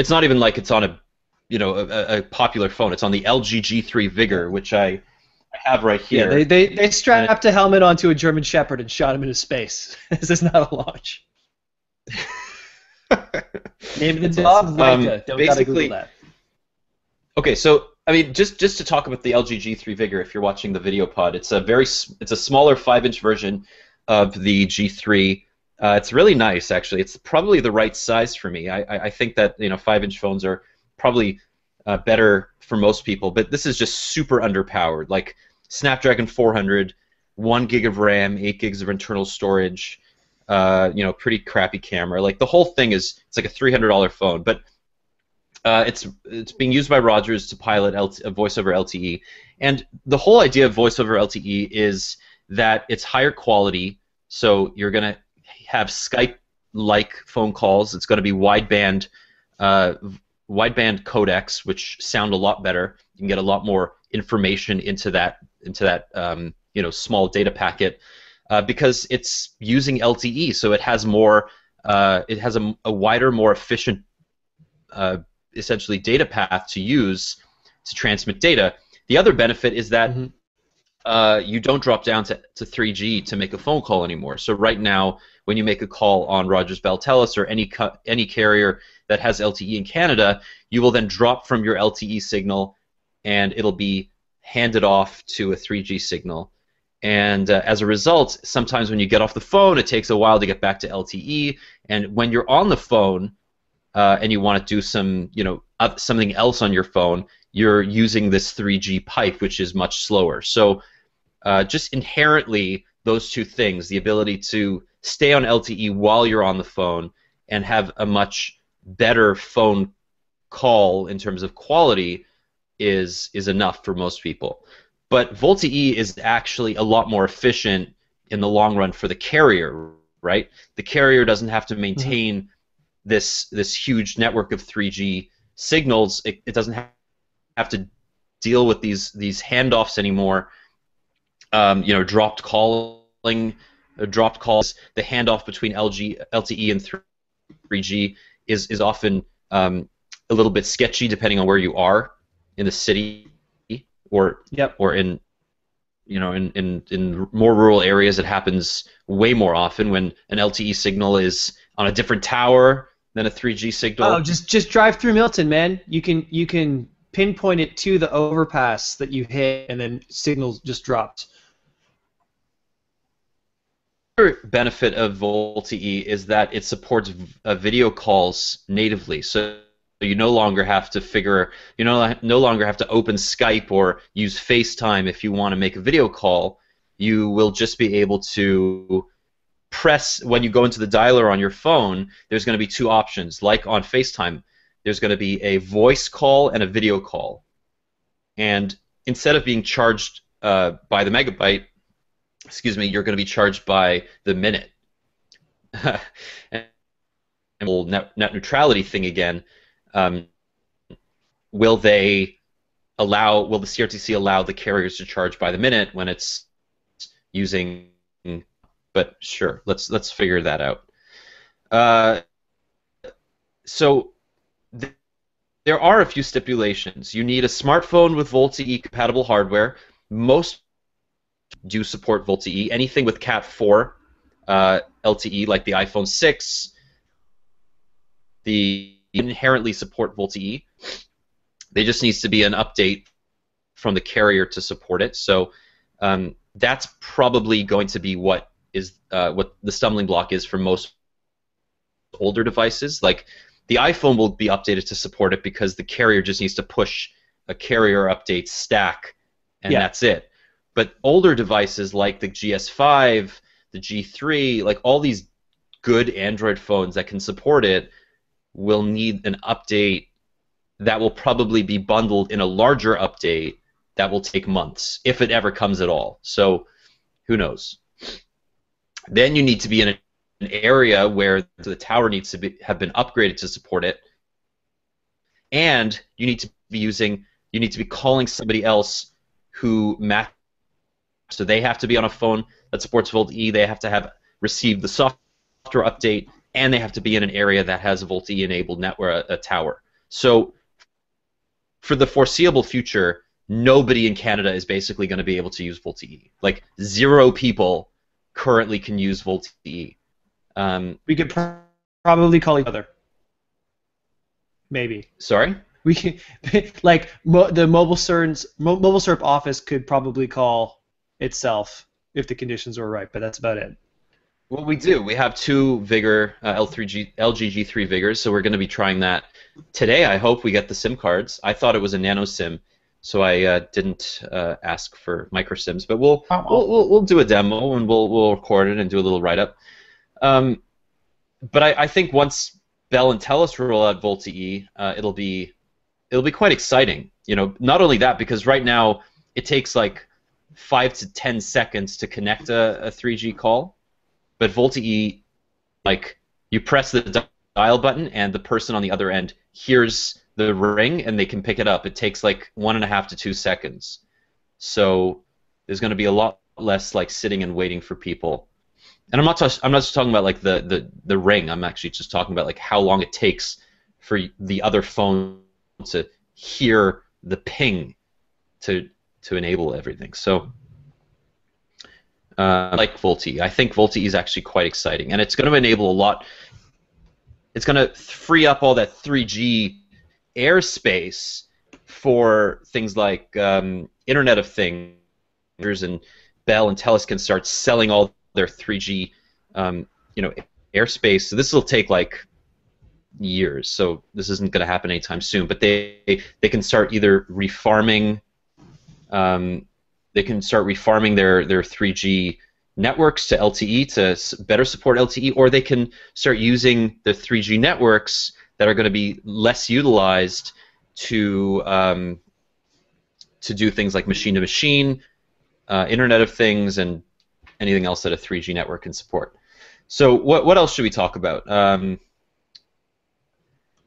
Speaker 1: not even like it's on a popular phone. It's on the LG G3 Vigor, which I have right here.
Speaker 2: Yeah, they strapped a helmet onto a German Shepherd and shot him into space. This is not a launch. Name the dog Leica. Don't gotta Google that.
Speaker 1: Okay, so I mean, just to talk about the LG G3 Vigor, if you're watching the video pod, it's a smaller 5-inch version of the G3. It's really nice, actually. It's probably the right size for me. I think that 5-inch phones are probably better for most people, but this is just super underpowered. Like Snapdragon 400, 1 gig of RAM, 8 gigs of internal storage. Pretty crappy camera. Like the whole thing it's like a $300 phone, but it's being used by Rogers to pilot Voice over LTE, and the whole idea of Voice over LTE is that it's higher quality. So you're gonna have Skype-like phone calls. It's going to be wideband codecs, which sound a lot better. You can get a lot more information into that small data packet. Because it's using LTE, so it has more. It has a wider, more efficient, essentially data path to use to transmit data. The other benefit is that you don't drop down to 3G to make a phone call anymore. So right now, when you make a call on Rogers, Bell, Telus, or any carrier that has LTE in Canada, you will then drop from your LTE signal, and it'll be handed off to a 3G signal. And as a result, sometimes when you get off the phone, it takes a while to get back to LTE. And when you're on the phone and you want to do something else on your phone, you're using this 3G pipe, which is much slower. So just inherently, those two things, the ability to stay on LTE while you're on the phone and have a much better phone call in terms of quality, is enough for most people. But VoLTE is actually a lot more efficient in the long run for the carrier, right? The carrier doesn't have to maintain this huge network of 3G signals. It doesn't have to deal with these handoffs anymore. Dropped calls. The handoff between LTE and 3G is often a little bit sketchy depending on where you are in the city. Or in more rural areas, it happens way more often when an LTE signal is on a different tower than a 3G signal.
Speaker 2: Oh, just drive through Milton, man. You can pinpoint it to the overpass that you hit, and then signals just dropped.
Speaker 1: Another benefit of VoLTE is that it supports video calls natively. So you no longer have to no longer have to open Skype or use FaceTime if you want to make a video call. You will just be able to press, when you go into the dialer on your phone, there's going to be two options. Like on FaceTime, there's going to be a voice call and a video call. And instead of being charged by the megabyte, you're going to be charged by the minute. And net neutrality thing again. Will the CRTC allow the carriers to charge by the minute when it's using? But sure, let's figure that out. So there are a few stipulations. You need a smartphone with VoLTE compatible hardware. Most do support VoLTE. Anything with Cat4 LTE, like the iPhone 6, inherently support VoLTE. There just needs to be an update from the carrier to support it. So that's probably going to be what the stumbling block is for most older devices. Like the iPhone will be updated to support it because the carrier just needs to push a carrier update stack, and that's it. But older devices like the GS5, the G3, like all these good Android phones that can support it will need an update that will probably be bundled in a larger update that will take months, if it ever comes at all. So who knows? Then you need to be in an area where the tower needs to have been upgraded to support it, and you need to be calling somebody else who matches. So they have to be on a phone that supports VoLTE. They have to have received the software update, and they have to be in an area that has a VoLTE enabled network, a tower. So for the foreseeable future, nobody in Canada is basically going to be able to use VoLTE. Like 0 people currently can use VoLTE.
Speaker 2: We could probably call each other. Maybe.
Speaker 1: Sorry?
Speaker 2: We can, like the MobileSyrup office could probably call itself if the conditions were right, but that's about it.
Speaker 1: Well, we do. We have 2 Vigor LG G3 Vigors, so we're going to be trying that today. I hope we get the SIM cards. I thought it was a nano SIM, so I didn't ask for micro SIMs. But we'll do a demo and we'll record it and do a little write up. But I think once Bell and Telus roll out VoLTE, it'll be quite exciting. You know, not only that, because right now it takes like 5 to 10 seconds to connect a 3G call. But VoLTE, like, you press the dial button and the person on the other end hears the ring and they can pick it up. It takes like 1.5 to 2 seconds. So there's going to be a lot less like sitting and waiting for people. And I'm not just talking about like the ring. I'm actually just talking about like how long it takes for the other phone to hear the ping to enable everything. So. Like VoLTE. I think VoLTE is actually quite exciting, and it's going to enable a lot. It's going to free up all that 3G airspace for things like Internet of Things, and Bell and Telus can start selling all their 3G, airspace. So this will take like years. So this isn't going to happen anytime soon. But they can start either refarming. They can start refarming their 3G networks to LTE to better support LTE, or they can start using the 3G networks that are going to be less utilized to do things like machine-to-machine, Internet of Things, and anything else that a 3G network can support. So what else should we talk about?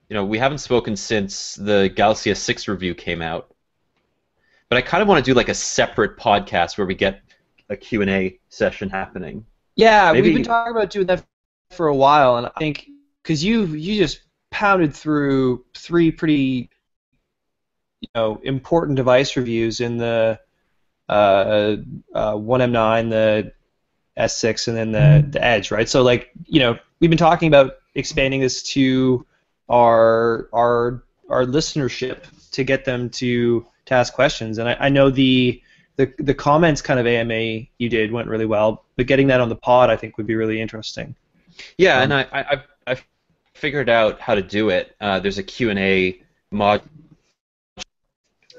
Speaker 1: We haven't spoken since the Galaxy S6 review came out. But I kind of want to do like a separate podcast where we get a Q&A session happening.
Speaker 2: Yeah, we've been talking about doing that for a while, and I think because you just pounded through 3 pretty important device reviews in the 1M9, the S6, and then the Edge, right? So like we've been talking about expanding this to our listenership to get them to ask questions, and I know the comments kind of AMA you did went really well, but getting that on the pod I think would be really interesting.
Speaker 1: Yeah, and I figured out how to do it. There's a Q&A mod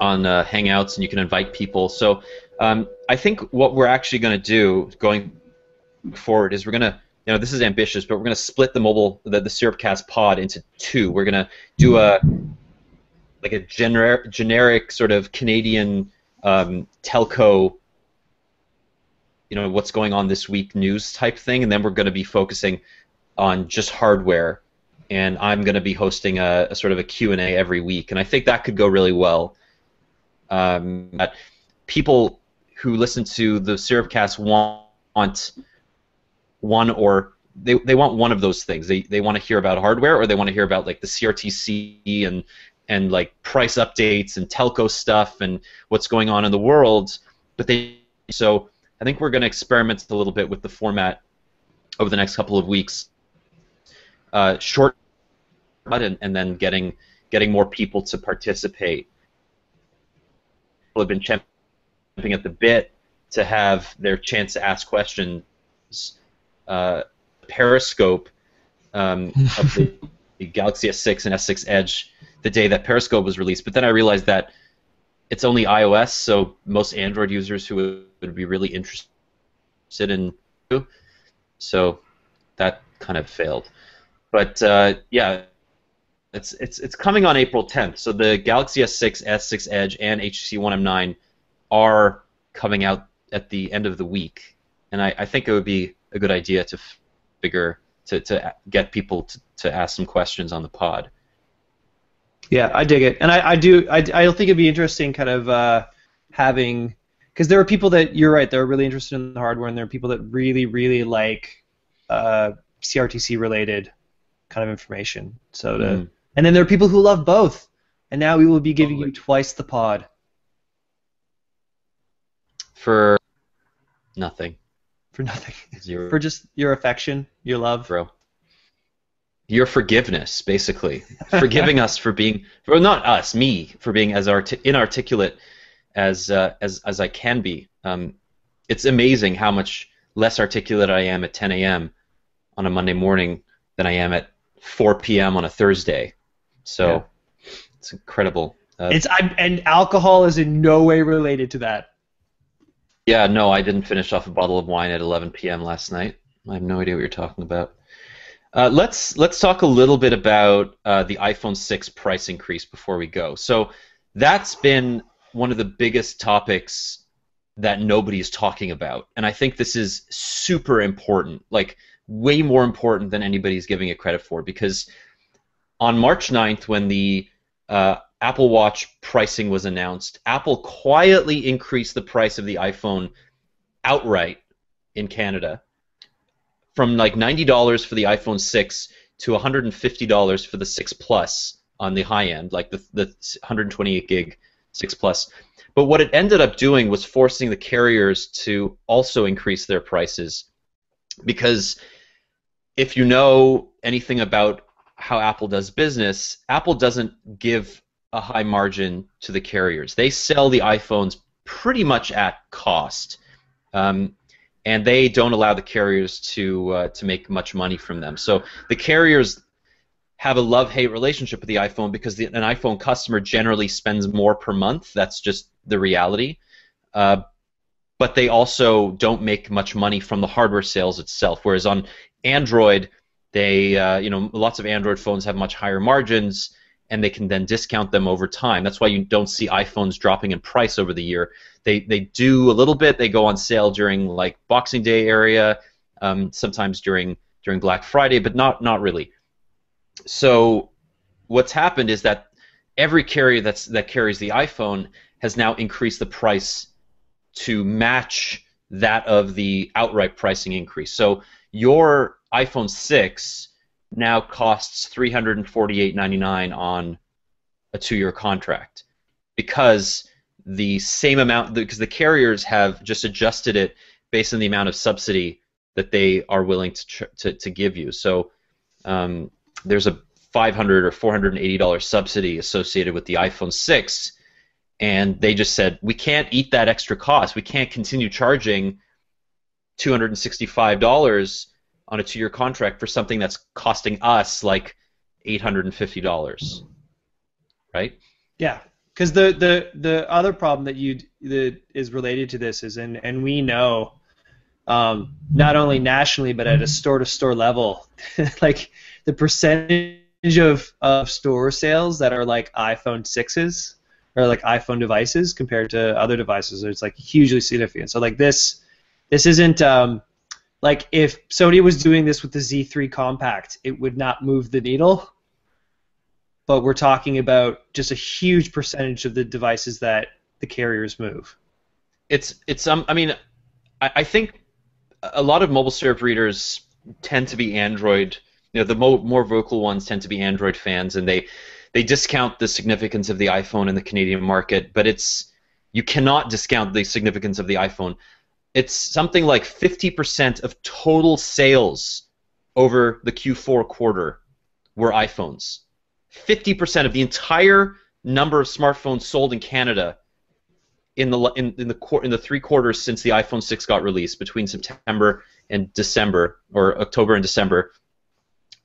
Speaker 1: on Hangouts, and you can invite people. So I think what we're actually going to do going forward is we're going to, this is ambitious, but we're going to split the SyrupCast pod into 2. We're going to do a generic sort of Canadian telco, what's going on this week news type thing, and then we're going to be focusing on just hardware, and I'm going to be hosting a sort of a Q&A every week, and I think that could go really well. People who listen to the SyrupCast want one or they want one of those things. They want to hear about hardware, or they want to hear about like the CRTC and like price updates and telco stuff and what's going on in the world. So I think we're going to experiment a little bit with the format over the next couple of weeks. Short, and then getting more people to participate. People have been champing at the bit to have their chance to ask questions. Periscope of the Galaxy S6 and S6 Edge the day that Periscope was released, but then I realized that it's only iOS, so most Android users who would be really interested in So that kind of failed. But yeah, it's coming on April 10th. So the Galaxy S6, S6 Edge, and HTC One M9 are coming out at the end of the week, and I think it would be a good idea to to get people to ask some questions on the pod.
Speaker 2: Yeah, I dig it, and I think it'd be interesting, kind of having, because there are people that, you're right, they're really interested in the hardware, and there are people that really, really like CRTC related kind of information. So and then there are people who love both, and now we will be giving you twice the pod
Speaker 1: for nothing.
Speaker 2: For nothing.
Speaker 1: Zero.
Speaker 2: For just your affection, your love,
Speaker 1: bro. Your forgiveness, basically, forgiving us for being, or not us, me, for being as inarticulate as I can be. It's amazing how much less articulate I am at 10 a.m. on a Monday morning than I am at 4 p.m. on a Thursday. So it's incredible.
Speaker 2: And alcohol is in no way related to that.
Speaker 1: Yeah, no, I didn't finish off a bottle of wine at 11 p.m. last night. I have no idea what you're talking about. Let's talk a little bit about the iPhone 6 price increase before we go. So that's been one of the biggest topics that nobody's talking about, and I think this is super important, like way more important than anybody's giving it credit for, because on March 9th, when the Apple Watch pricing was announced, Apple quietly increased the price of the iPhone outright in Canada from like $90 for the iPhone 6 to $150 for the 6 Plus on the high end, like the 128 gig 6 Plus. But what it ended up doing was forcing the carriers to also increase their prices, because if you know anything about how Apple does business, Apple doesn't give a high margin to the carriers. They sell the iPhones pretty much at cost, and they don't allow the carriers to make much money from them. So the carriers have a love-hate relationship with the iPhone, because an iPhone customer generally spends more per month. That's just the reality. But they also don't make much money from the hardware sales itself. Whereas on Android, they, lots of Android phones have much higher margins, and they can then discount them over time. That's why you don't see iPhones dropping in price over the year. They do a little bit. They go on sale during like Boxing Day area, sometimes during Black Friday, but not really. So what's happened is that every carrier that carries the iPhone has now increased the price to match that of the outright pricing increase. So your iPhone 6 now costs $348.99 on a 2-year contract, because the same amount, because the carriers have just adjusted it based on the amount of subsidy that they are willing to give you. So there's a $500 or $480 subsidy associated with the iPhone 6, and they just said, we can't eat that extra cost. We can't continue charging $265 on a 2-year contract for something that's costing us like $850, right?
Speaker 2: Yeah, because the other problem that is related to this is, and we know, not only nationally but at a store-to-store level, like the percentage of store sales that are like iPhone 6s or like iPhone devices compared to other devices, it's like hugely significant. So like this isn't like if Sony was doing this with the Z3 Compact, it would not move the needle. But we're talking about just a huge percentage of the devices that the carriers move.
Speaker 1: I mean, I think a lot of MobileSyrup readers tend to be Android. The more vocal ones tend to be Android fans, and they discount the significance of the iPhone in the Canadian market. But you cannot discount the significance of the iPhone. It's something like 50% of total sales over the Q4 quarter were iPhones. 50% of the entire number of smartphones sold in Canada in the 3 quarters since the iPhone 6 got released, between September and December, or October and December,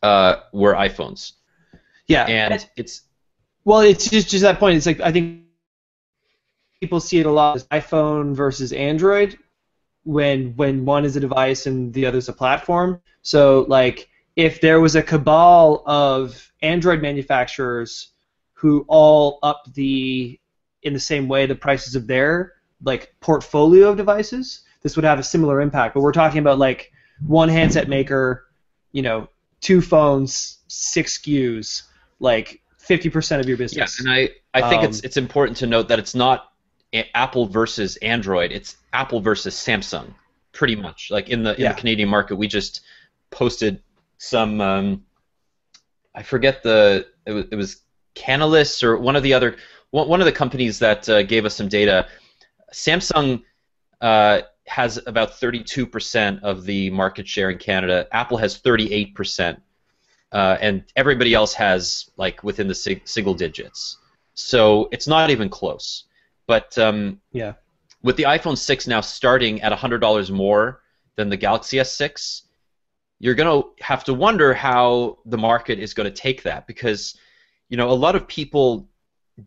Speaker 1: were iPhones.
Speaker 2: Yeah,
Speaker 1: and it's
Speaker 2: just that point. It's like, I think people see it a lot as iPhone versus Android, when one is a device and the other is a platform. So like if there was a cabal of Android manufacturers who all up in the same way the prices of their like portfolio of devices, this would have a similar impact. But we're talking about like one handset maker, you know, 2 phones, 6 SKUs, like 50% of your business.
Speaker 1: Yeah, and I think it's important to note that it's not Apple versus Android. It's Apple versus Samsung, pretty much. Like in the Canadian market, we just posted some. I forget it was Canalys or one of the companies that gave us some data. Samsung has about 32% of the market share in Canada. Apple has 38%. And everybody else has like within the single digits, so it's not even close. But with the iPhone 6 now starting at $100 more than the Galaxy S6, you're gonna have to wonder how the market is going to take that, because a lot of people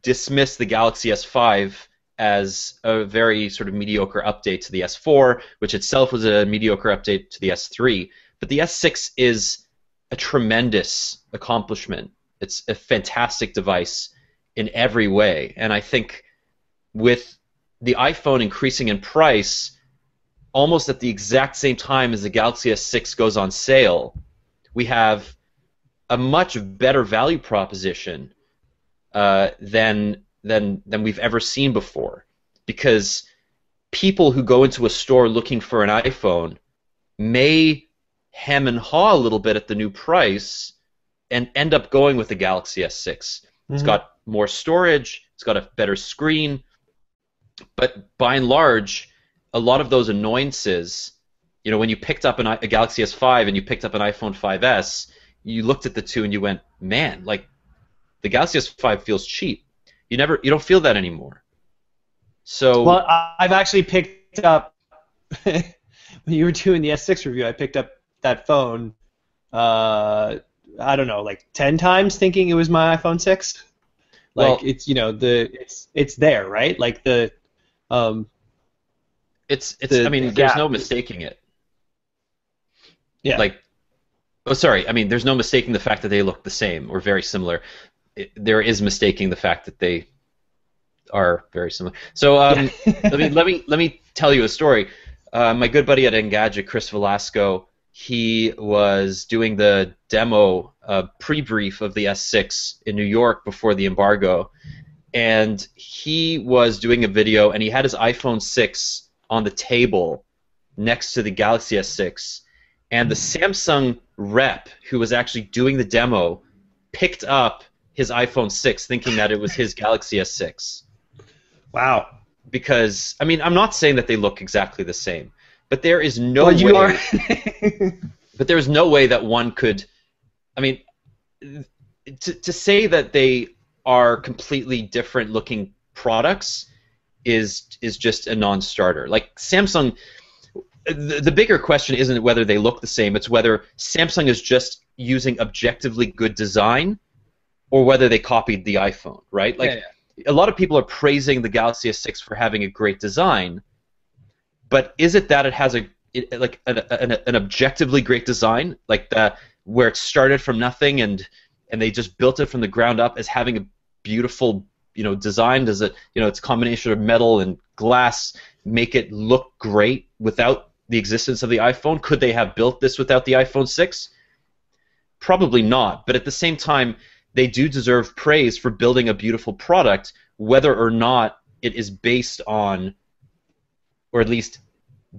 Speaker 1: dismiss the Galaxy S5 as a very sort of mediocre update to the S4, which itself was a mediocre update to the S3. But the S6 is a tremendous accomplishment. It's a fantastic device in every way, and I think with the iPhone increasing in price almost at the exact same time as the Galaxy S6 goes on sale, we have a much better value proposition than we've ever seen before, because people who go into a store looking for an iPhone may hem and haw a little bit at the new price and end up going with the Galaxy S6. Mm-hmm. It's got more storage, it's got a better screen, but by and large, a lot of those annoyances, when you picked up a Galaxy S5 and you picked up an iPhone 5S, you looked at the two and you went, man, like the Galaxy S5 feels cheap. You don't feel that anymore. So
Speaker 2: well, I've actually picked up when you were doing the S6 review, I picked up that phone, I don't know, like 10 times, thinking it was my iPhone 6. Like, well, it's there, right? Like the
Speaker 1: there's no mistaking it.
Speaker 2: Yeah.
Speaker 1: There's no mistaking the fact that they look the same or very similar. There is mistaking the fact that they are very similar. So let me tell you a story. My good buddy at Engadget, Chris Velasco, he was doing the demo pre-brief of the S6 in New York before the embargo, and he was doing a video, and he had his iPhone 6 on the table next to the Galaxy S6, and the Samsung rep who was actually doing the demo picked up his iPhone 6 thinking that it was his Galaxy S6.
Speaker 2: Wow.
Speaker 1: Because, I'm not saying that they look exactly the same, but there is no way. But there is no way that one could. To say that they are completely different looking products is just a non-starter. Like Samsung, the bigger question isn't whether they look the same; it's whether Samsung is just using objectively good design, or whether they copied the iPhone, right? Like. Yeah. A lot of people are praising the Galaxy S6 for having a great design, but is it that it has an objectively great design, like where it started from nothing and they just built it from the ground up as having a beautiful design? Does it its combination of metal and glass make it look great without the existence of the iPhone? Could they have built this without the iPhone 6? Probably not. But at the same time, they do deserve praise for building a beautiful product, whether or not it is based on, or at least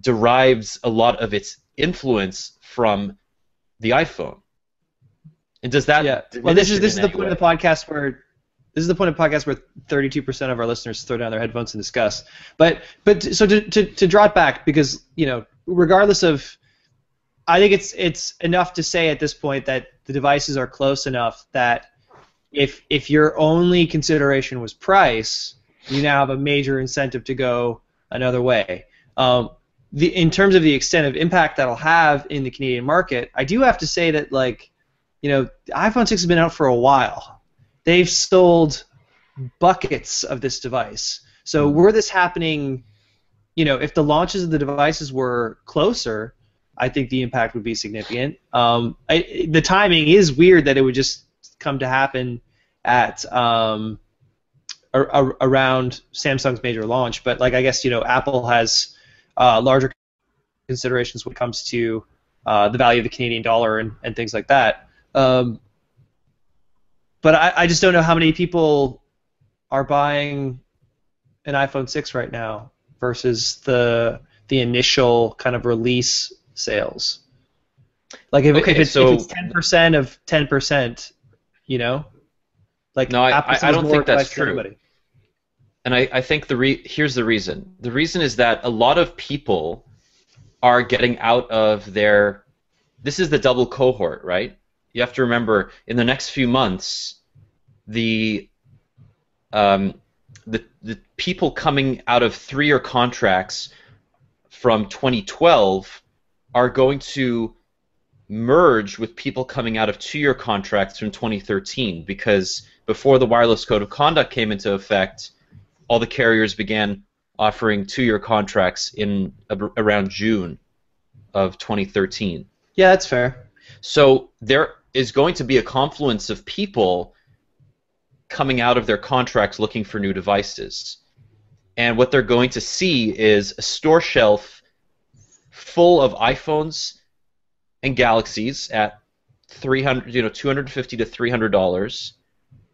Speaker 1: derives a lot of its influence from the iPhone. And does that? Yeah.
Speaker 2: Well, this is the point of the podcast where 32% of our listeners throw down their headphones and discuss. But so to draw it back, because regardless of, I think it's enough to say at this point that the devices are close enough that if your only consideration was price, you now have a major incentive to go another way. In terms of the extent of impact that'll have in the Canadian market, I do have to say that the iPhone 6 has been out for a while. They've sold buckets of this device. So were this happening if the launches of the devices were closer, I think the impact would be significant. The timing is weird that it would just come to happen at around Samsung's major launch, but like I guess Apple has larger considerations when it comes to the value of the Canadian dollar and things like that. But I just don't know how many people are buying an iPhone 6 right now versus the initial kind of release sales. Like if it's 10% of 10%, like
Speaker 1: no,
Speaker 2: Apple
Speaker 1: I don't think that's
Speaker 2: true.
Speaker 1: Everybody. And I think here's the reason. The reason is that a lot of people are getting out of their. This is the double cohort, right? You have to remember, in the next few months, the people coming out of 3-year contracts from 2012 are going to merge with people coming out of 2-year contracts from 2013, because before the Wireless Code of Conduct came into effect, all the carriers began offering 2-year contracts in around June of 2013.
Speaker 2: Yeah, that's fair.
Speaker 1: So there is going to be a confluence of people coming out of their contracts looking for new devices. And what they're going to see is a store shelf full of iPhones and Galaxies at $250 to $300,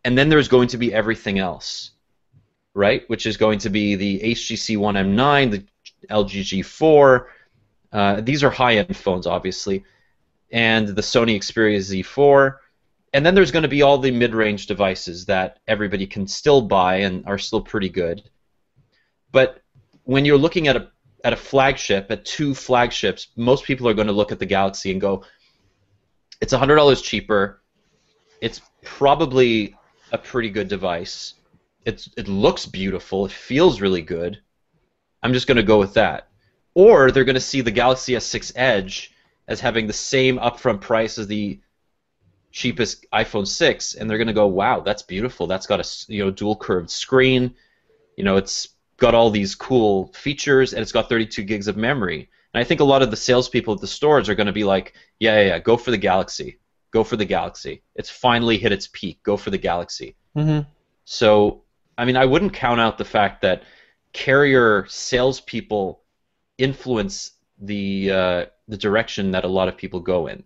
Speaker 1: and then there's going to be everything else, right? Which is going to be the HTC One M9, the LG G4. These are high-end phones, obviously, and the Sony Xperia Z4. And then there's going to be all the mid-range devices that everybody can still buy and are still pretty good. But when you're looking at a flagship, at 2 flagships, most people are going to look at the Galaxy and go, it's $100 cheaper. It's probably a pretty good device. It looks beautiful. It feels really good. I'm just going to go with that. Or they're going to see the Galaxy S6 Edge as having the same upfront price as the cheapest iPhone 6, and they're going to go, wow, that's beautiful. That's got a dual curved screen. It's got all these cool features, and it's got 32 gigs of memory. And I think a lot of the salespeople at the stores are going to be like, yeah, go for the Galaxy. Go for the Galaxy. It's finally hit its peak. Go for the Galaxy.
Speaker 2: Mm-hmm.
Speaker 1: So, I mean, I wouldn't count out the fact that carrier salespeople influence the direction that a lot of people go in.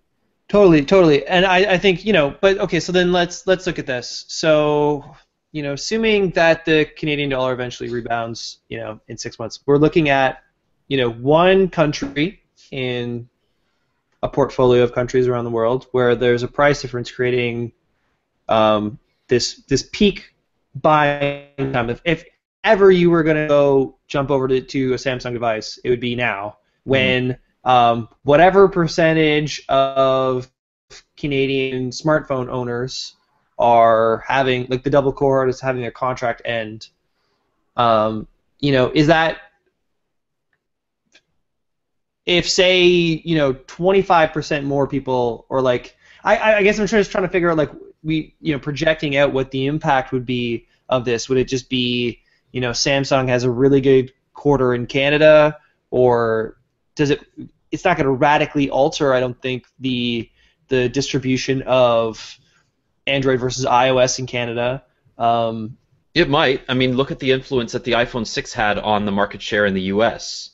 Speaker 2: Totally. And I think, but okay, so then let's look at this. So, assuming that the Canadian dollar eventually rebounds, in 6 months, we're looking at, one country in a portfolio of countries around the world where there's a price difference creating this peak buying time. If ever you were going to go jump over to a Samsung device, it would be now, when whatever percentage of Canadian smartphone owners are having, like, the double cohort is having their contract end. Is that, if say 25% more people, or like I guess I'm just trying to figure out, like, projecting out what the impact would be of this. Would it just be Samsung has a really good quarter in Canada, or does it? It's not going to radically alter, I don't think, the distribution of Android versus iOS in Canada.
Speaker 1: It might. I mean, look at the influence that the iPhone 6 had on the market share in the U.S.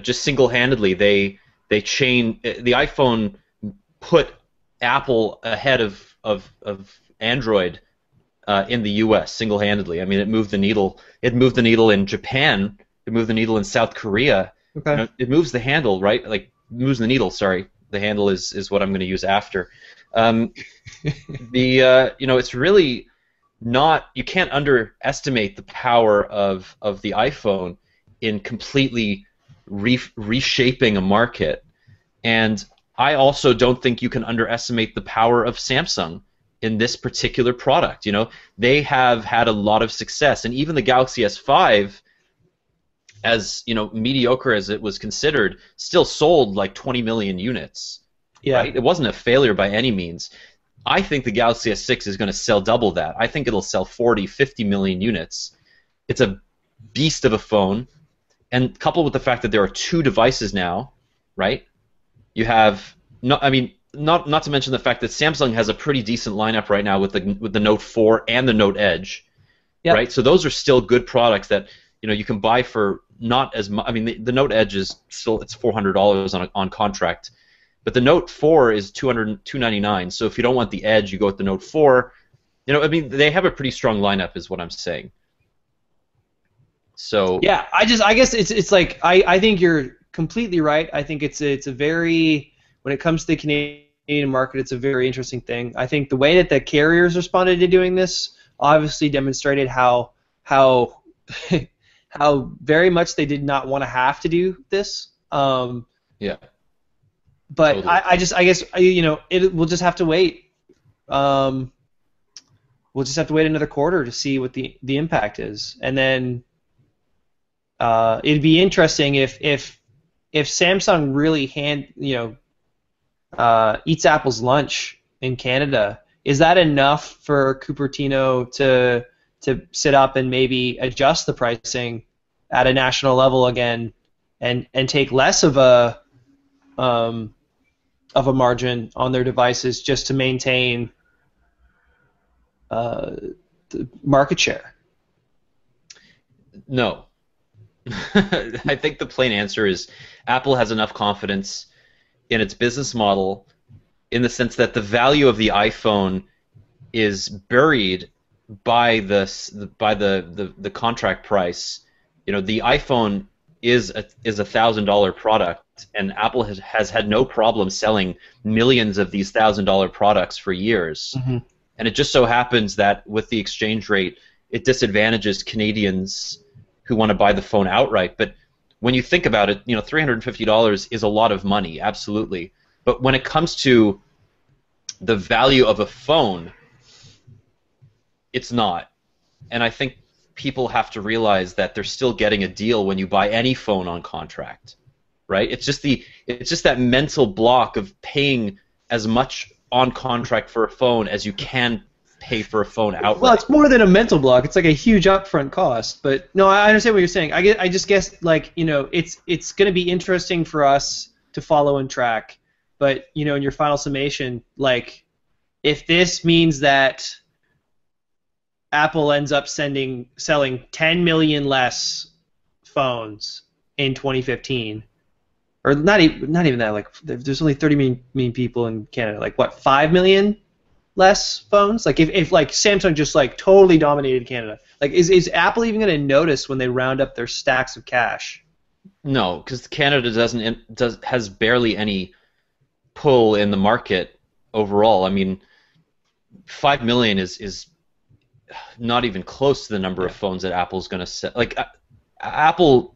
Speaker 1: Just single-handedly, the iPhone put Apple ahead of Android in the U.S. single-handedly. I mean, it moved the needle. It moved the needle in Japan. It moved the needle in South Korea.
Speaker 2: Okay.
Speaker 1: It moves the handle, right? Like, moves the needle. Sorry, the handle is what I'm going to use after. It's really not. You can't underestimate the power of the iPhone in completely reshaping a market. And I also don't think you can underestimate the power of Samsung in this particular product. They have had a lot of success, and even the Galaxy S5, as mediocre as it was considered, still sold like 20 million units.
Speaker 2: Yeah.
Speaker 1: Right? It wasn't a failure by any means. I think the Galaxy S6 is going to sell double that. I think it'll sell 40, 50 million units. It's a beast of a phone. and coupled with the fact that there are two devices now, right? You have not to mention the fact that Samsung has a pretty decent lineup right now with the Note 4 and the Note Edge,
Speaker 2: Yep.
Speaker 1: right? So those are still good products that you can buy for not as much. I mean, the Note Edge is still, it's $400 on contract, but the Note 4 is $299. So if you don't want the Edge, you go with the Note 4. I mean, they have a pretty strong lineup, is what I'm saying. So
Speaker 2: yeah, I guess it's like I think you're completely right. I think it's a very, when it comes to the Canadian market, it's a very interesting thing. I think the way that the carriers responded to doing this obviously demonstrated how how very much they did not want to have to do this.
Speaker 1: Yeah.
Speaker 2: But
Speaker 1: Totally.
Speaker 2: I guess we'll just have to wait. We'll just have to wait another quarter to see what the impact is, and then it'd be interesting if Samsung really eats Apple's lunch in Canada. Is that enough for Cupertino to sit up and maybe adjust the pricing at a national level again, and take less of a margin on their devices just to maintain the market share?
Speaker 1: No. I think the plain answer is Apple has enough confidence in its business model, in the sense that the value of the iPhone is buried by the contract price. The iPhone is a $1,000 product, and Apple has had no problem selling millions of these $1,000 products for years.
Speaker 2: Mm-hmm.
Speaker 1: And it just so happens that with the exchange rate, it disadvantages Canadians who want to buy the phone outright. But when you think about it, $350 is a lot of money, absolutely. But when it comes to the value of a phone, it's not. And I think people have to realize that they're still getting a deal when you buy any phone on contract, right? It's just that mental block of paying as much on contract for a phone as you can pay for a phone outright.
Speaker 2: Well, it's more than a mental block. It's like a huge upfront cost. But no, I understand what you're saying. I just guess it's going to be interesting for us to follow and track. But in your final summation, if this means that Apple ends up selling 10 million less phones in 2015, or not even that. There's only 30 million people in Canada. 5 million less phones? If Samsung just totally dominated Canada, is Apple even going to notice when they round up their stacks of cash?
Speaker 1: No, because Canada has barely any pull in the market overall. I mean, 5 million is not even close to the number of phones that Apple's going to sell. Apple,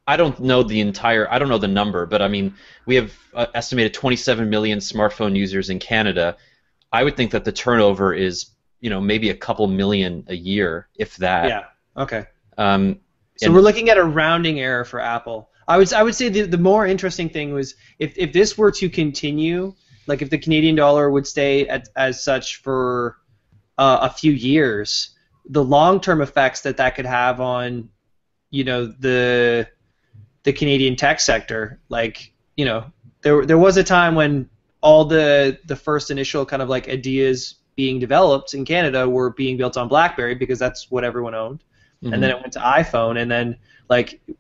Speaker 1: I don't know the number, but I mean, we have estimated 27 million smartphone users in Canada. I would think that the turnover is, maybe a couple million a year, if that.
Speaker 2: Yeah. Okay. So we're looking at a rounding error for Apple. I would say the more interesting thing was if this were to continue, if the Canadian dollar would stay as such for a few years, the long-term effects that could have on, the Canadian tech sector. There was a time when all the first initial kind of ideas being developed in Canada were being built on BlackBerry because that's what everyone owned. Mm-hmm. And then it went to iPhone, and then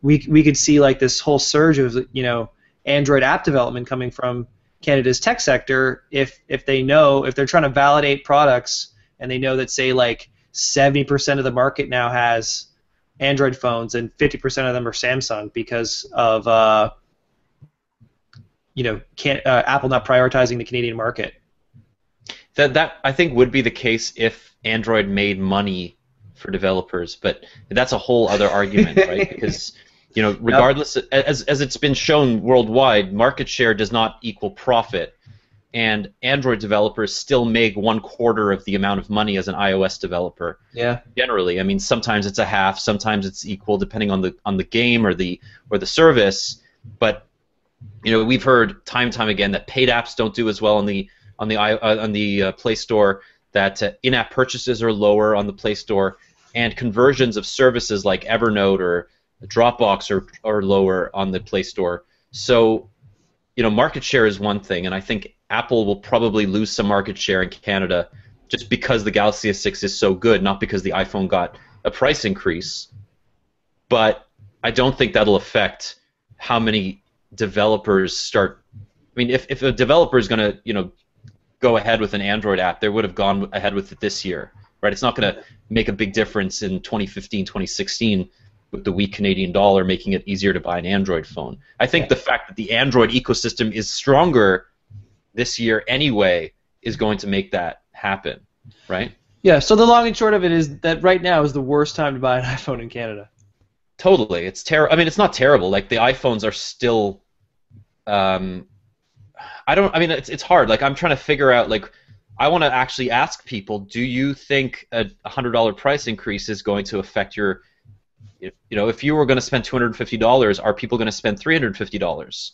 Speaker 2: we could see this whole surge of Android app development coming from Canada's tech sector if they're trying to validate products and they know that 70% of the market now has Android phones and 50% of them are Samsung because of Apple not prioritizing the Canadian market.
Speaker 1: That I think would be the case if Android made money for developers, but that's a whole other argument, right? Because regardless, as it's been shown worldwide, market share does not equal profit, and Android developers still make 1/4 of the amount of money as an iOS developer.
Speaker 2: Yeah.
Speaker 1: Generally, I mean, sometimes it's a half, sometimes it's equal, depending on the game or the service. But we've heard time and time again that paid apps don't do as well on the Play Store, that in-app purchases are lower on the Play Store, and conversions of services like Evernote or Dropbox are lower on the Play Store. So, market share is one thing, and I think Apple will probably lose some market share in Canada just because the Galaxy S6 is so good, not because the iPhone got a price increase. But I don't think that'll affect how many developers start. I mean, if a developer is going to, go ahead with an Android app, they would have gone ahead with it this year, right? It's not going to make a big difference in 2015, 2016 with the weak Canadian dollar making it easier to buy an Android phone. I think the fact that the Android ecosystem is stronger this year anyway is going to make that happen, right?
Speaker 2: Yeah, so the long and short of it is that right now is the worst time to buy an iPhone in Canada.
Speaker 1: Totally. It's terrible. I mean, it's not terrible. Like, the iPhones are still... it's hard. Like, I'm trying to figure out, like, I want to actually ask people, do you think a $100 price increase is going to affect your... if you were going to spend $250, are people going to spend $350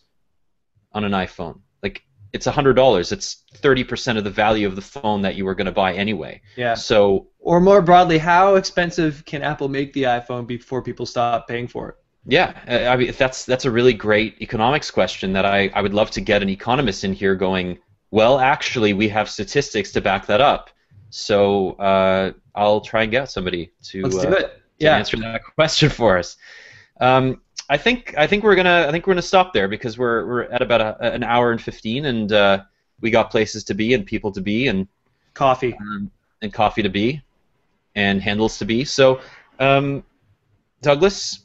Speaker 1: on an iPhone? Like, it's $100. It's 30% of the value of the phone that you were going to buy anyway.
Speaker 2: Yeah.
Speaker 1: So,
Speaker 2: or more broadly, how expensive can Apple make the iPhone before people stop paying for it?
Speaker 1: Yeah, I mean, that's a really great economics question that I would love to get an economist in here going, well, actually, we have statistics to back that up. So I'll try and get somebody to,
Speaker 2: Let's do it.
Speaker 1: to answer that question for us. I think we're gonna stop there because we're at about an hour and 15, and we got places to be and people to be and
Speaker 2: coffee
Speaker 1: to be and handles to be. So, Douglas,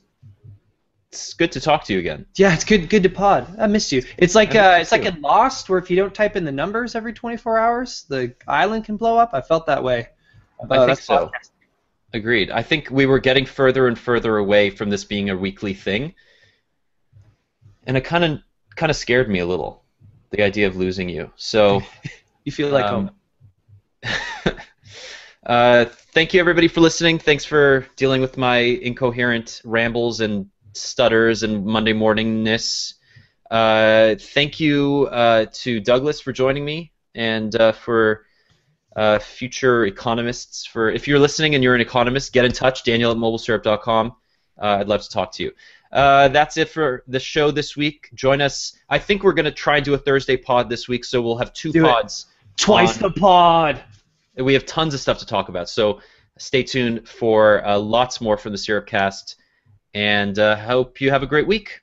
Speaker 1: it's good to talk to you again.
Speaker 2: Yeah, it's good to pod. I missed you. It's like in Lost, where if you don't type in the numbers every 24 hours, the island can blow up. I felt that way.
Speaker 1: I think so. Agreed. I think we were getting further and further away from this being a weekly thing, and it kind of scared me a little, the idea of losing you. So
Speaker 2: you feel like home.
Speaker 1: Thank you, everybody, for listening. Thanks for dealing with my incoherent rambles and stutters and Monday morningness. Thank you to Douglas for joining me, and for future economists. If you're listening and you're an economist, get in touch, Daniel@MobileSyrup.com. I'd love to talk to you. That's it for the show this week. Join us. I think we're going to try and do a Thursday pod this week, so we'll have two pods.
Speaker 2: Twice the pod.
Speaker 1: We have tons of stuff to talk about, so stay tuned for lots more from the SyrupCast, and hope you have a great week.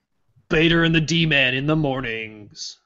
Speaker 2: Bader and the D-Man in the mornings.